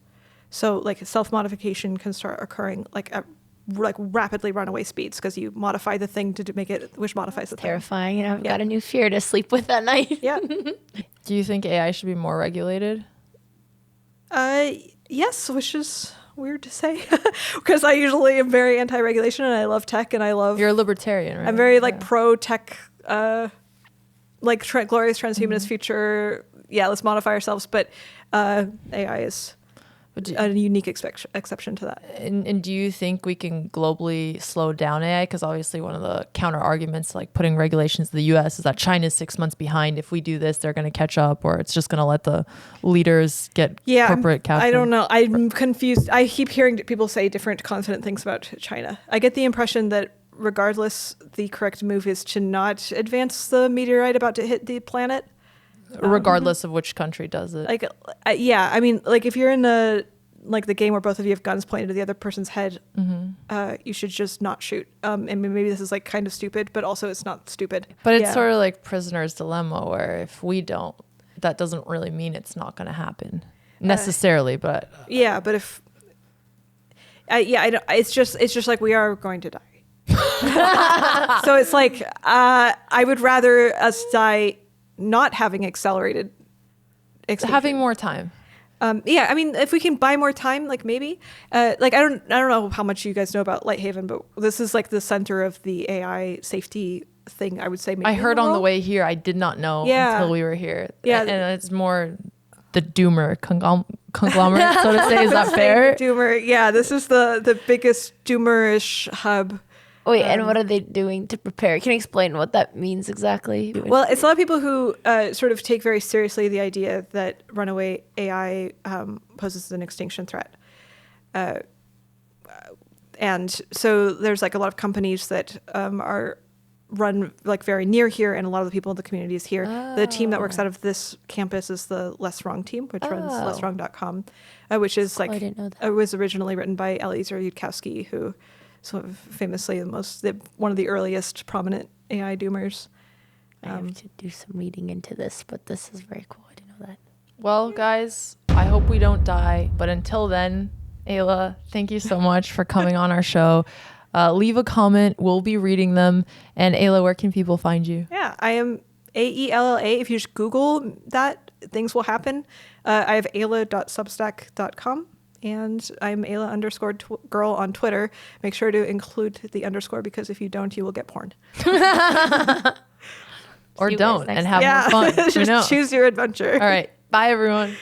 So like self-modification can start occurring like at like rapidly runaway speeds, because you modify the thing to make it, which modifies the thing. Terrifying. You know, I've Yeah. got a new fear to sleep with at night. Yeah. Do you think AI should be more regulated? Yes, which is weird to say, because I usually am very anti-regulation, and I love tech, and I love. You're a libertarian, right? I'm very like Yeah. pro tech, like glorious transhumanist future. Yeah, let's modify ourselves, but AI is a unique exception to that. And do you think we can globally slow down AI? Because obviously one of the counter arguments, like putting regulations to the U.S., is that China's 6 months behind. If we do this, they're going to catch up, or it's just going to let the leaders get corporate captured. I don't know. I'm confused. I keep hearing people say different confident things about China. I get the impression that regardless, the correct move is to not advance the meteorite about to hit the planet. regardless of which country does it. Like, yeah, I mean, like if you're in the game where both of you have guns pointed to the other person's head, you should just not shoot. And maybe this is like kind of stupid, but also it's not stupid. But it's sort of like prisoner's dilemma, where if we don't, that doesn't really mean it's not going to happen necessarily. But yeah, but if I don't, it's just like we are going to die. So it's like I would rather us die not having accelerated extinction. having more time. Yeah, I mean, if we can buy more time, like maybe, like I don't know how much you guys know about Lighthaven, but this is like the center of the AI safety thing. I would say. Maybe I heard on the way here. I did not know until we were here. Yeah, and it's more the doomer conglomerate, so to say. Is that fair? Doomer. Yeah, this is the biggest doomerish hub. Wait, and what are they doing to prepare? Can you explain what that means exactly? Well, it's a lot of people who sort of take very seriously the idea that runaway AI poses an extinction threat. And so there's like a lot of companies that are run like very near here, and a lot of the people in the community is here. The team that works out of this campus is the Less Wrong team, which runs lesswrong.com, which is like, I didn't know that. It was originally written by Eliezer Yudkowsky, who sort of famously one of the earliest prominent AI doomers. I have to do some reading into this, but this is very cool. I didn't know that. Well, guys, I hope we don't die. But until then, Aella, thank you so much for coming on our show. Leave a comment. We'll be reading them. And Aella, where can people find you? Yeah, I am Aella. If you just Google that, things will happen. I have aella.substack.com. And I'm Aella_girl on Twitter. Make sure to include the underscore, because if you don't, you will get porn. Or don't, and have more fun. Just choose your adventure. All right. Bye, everyone.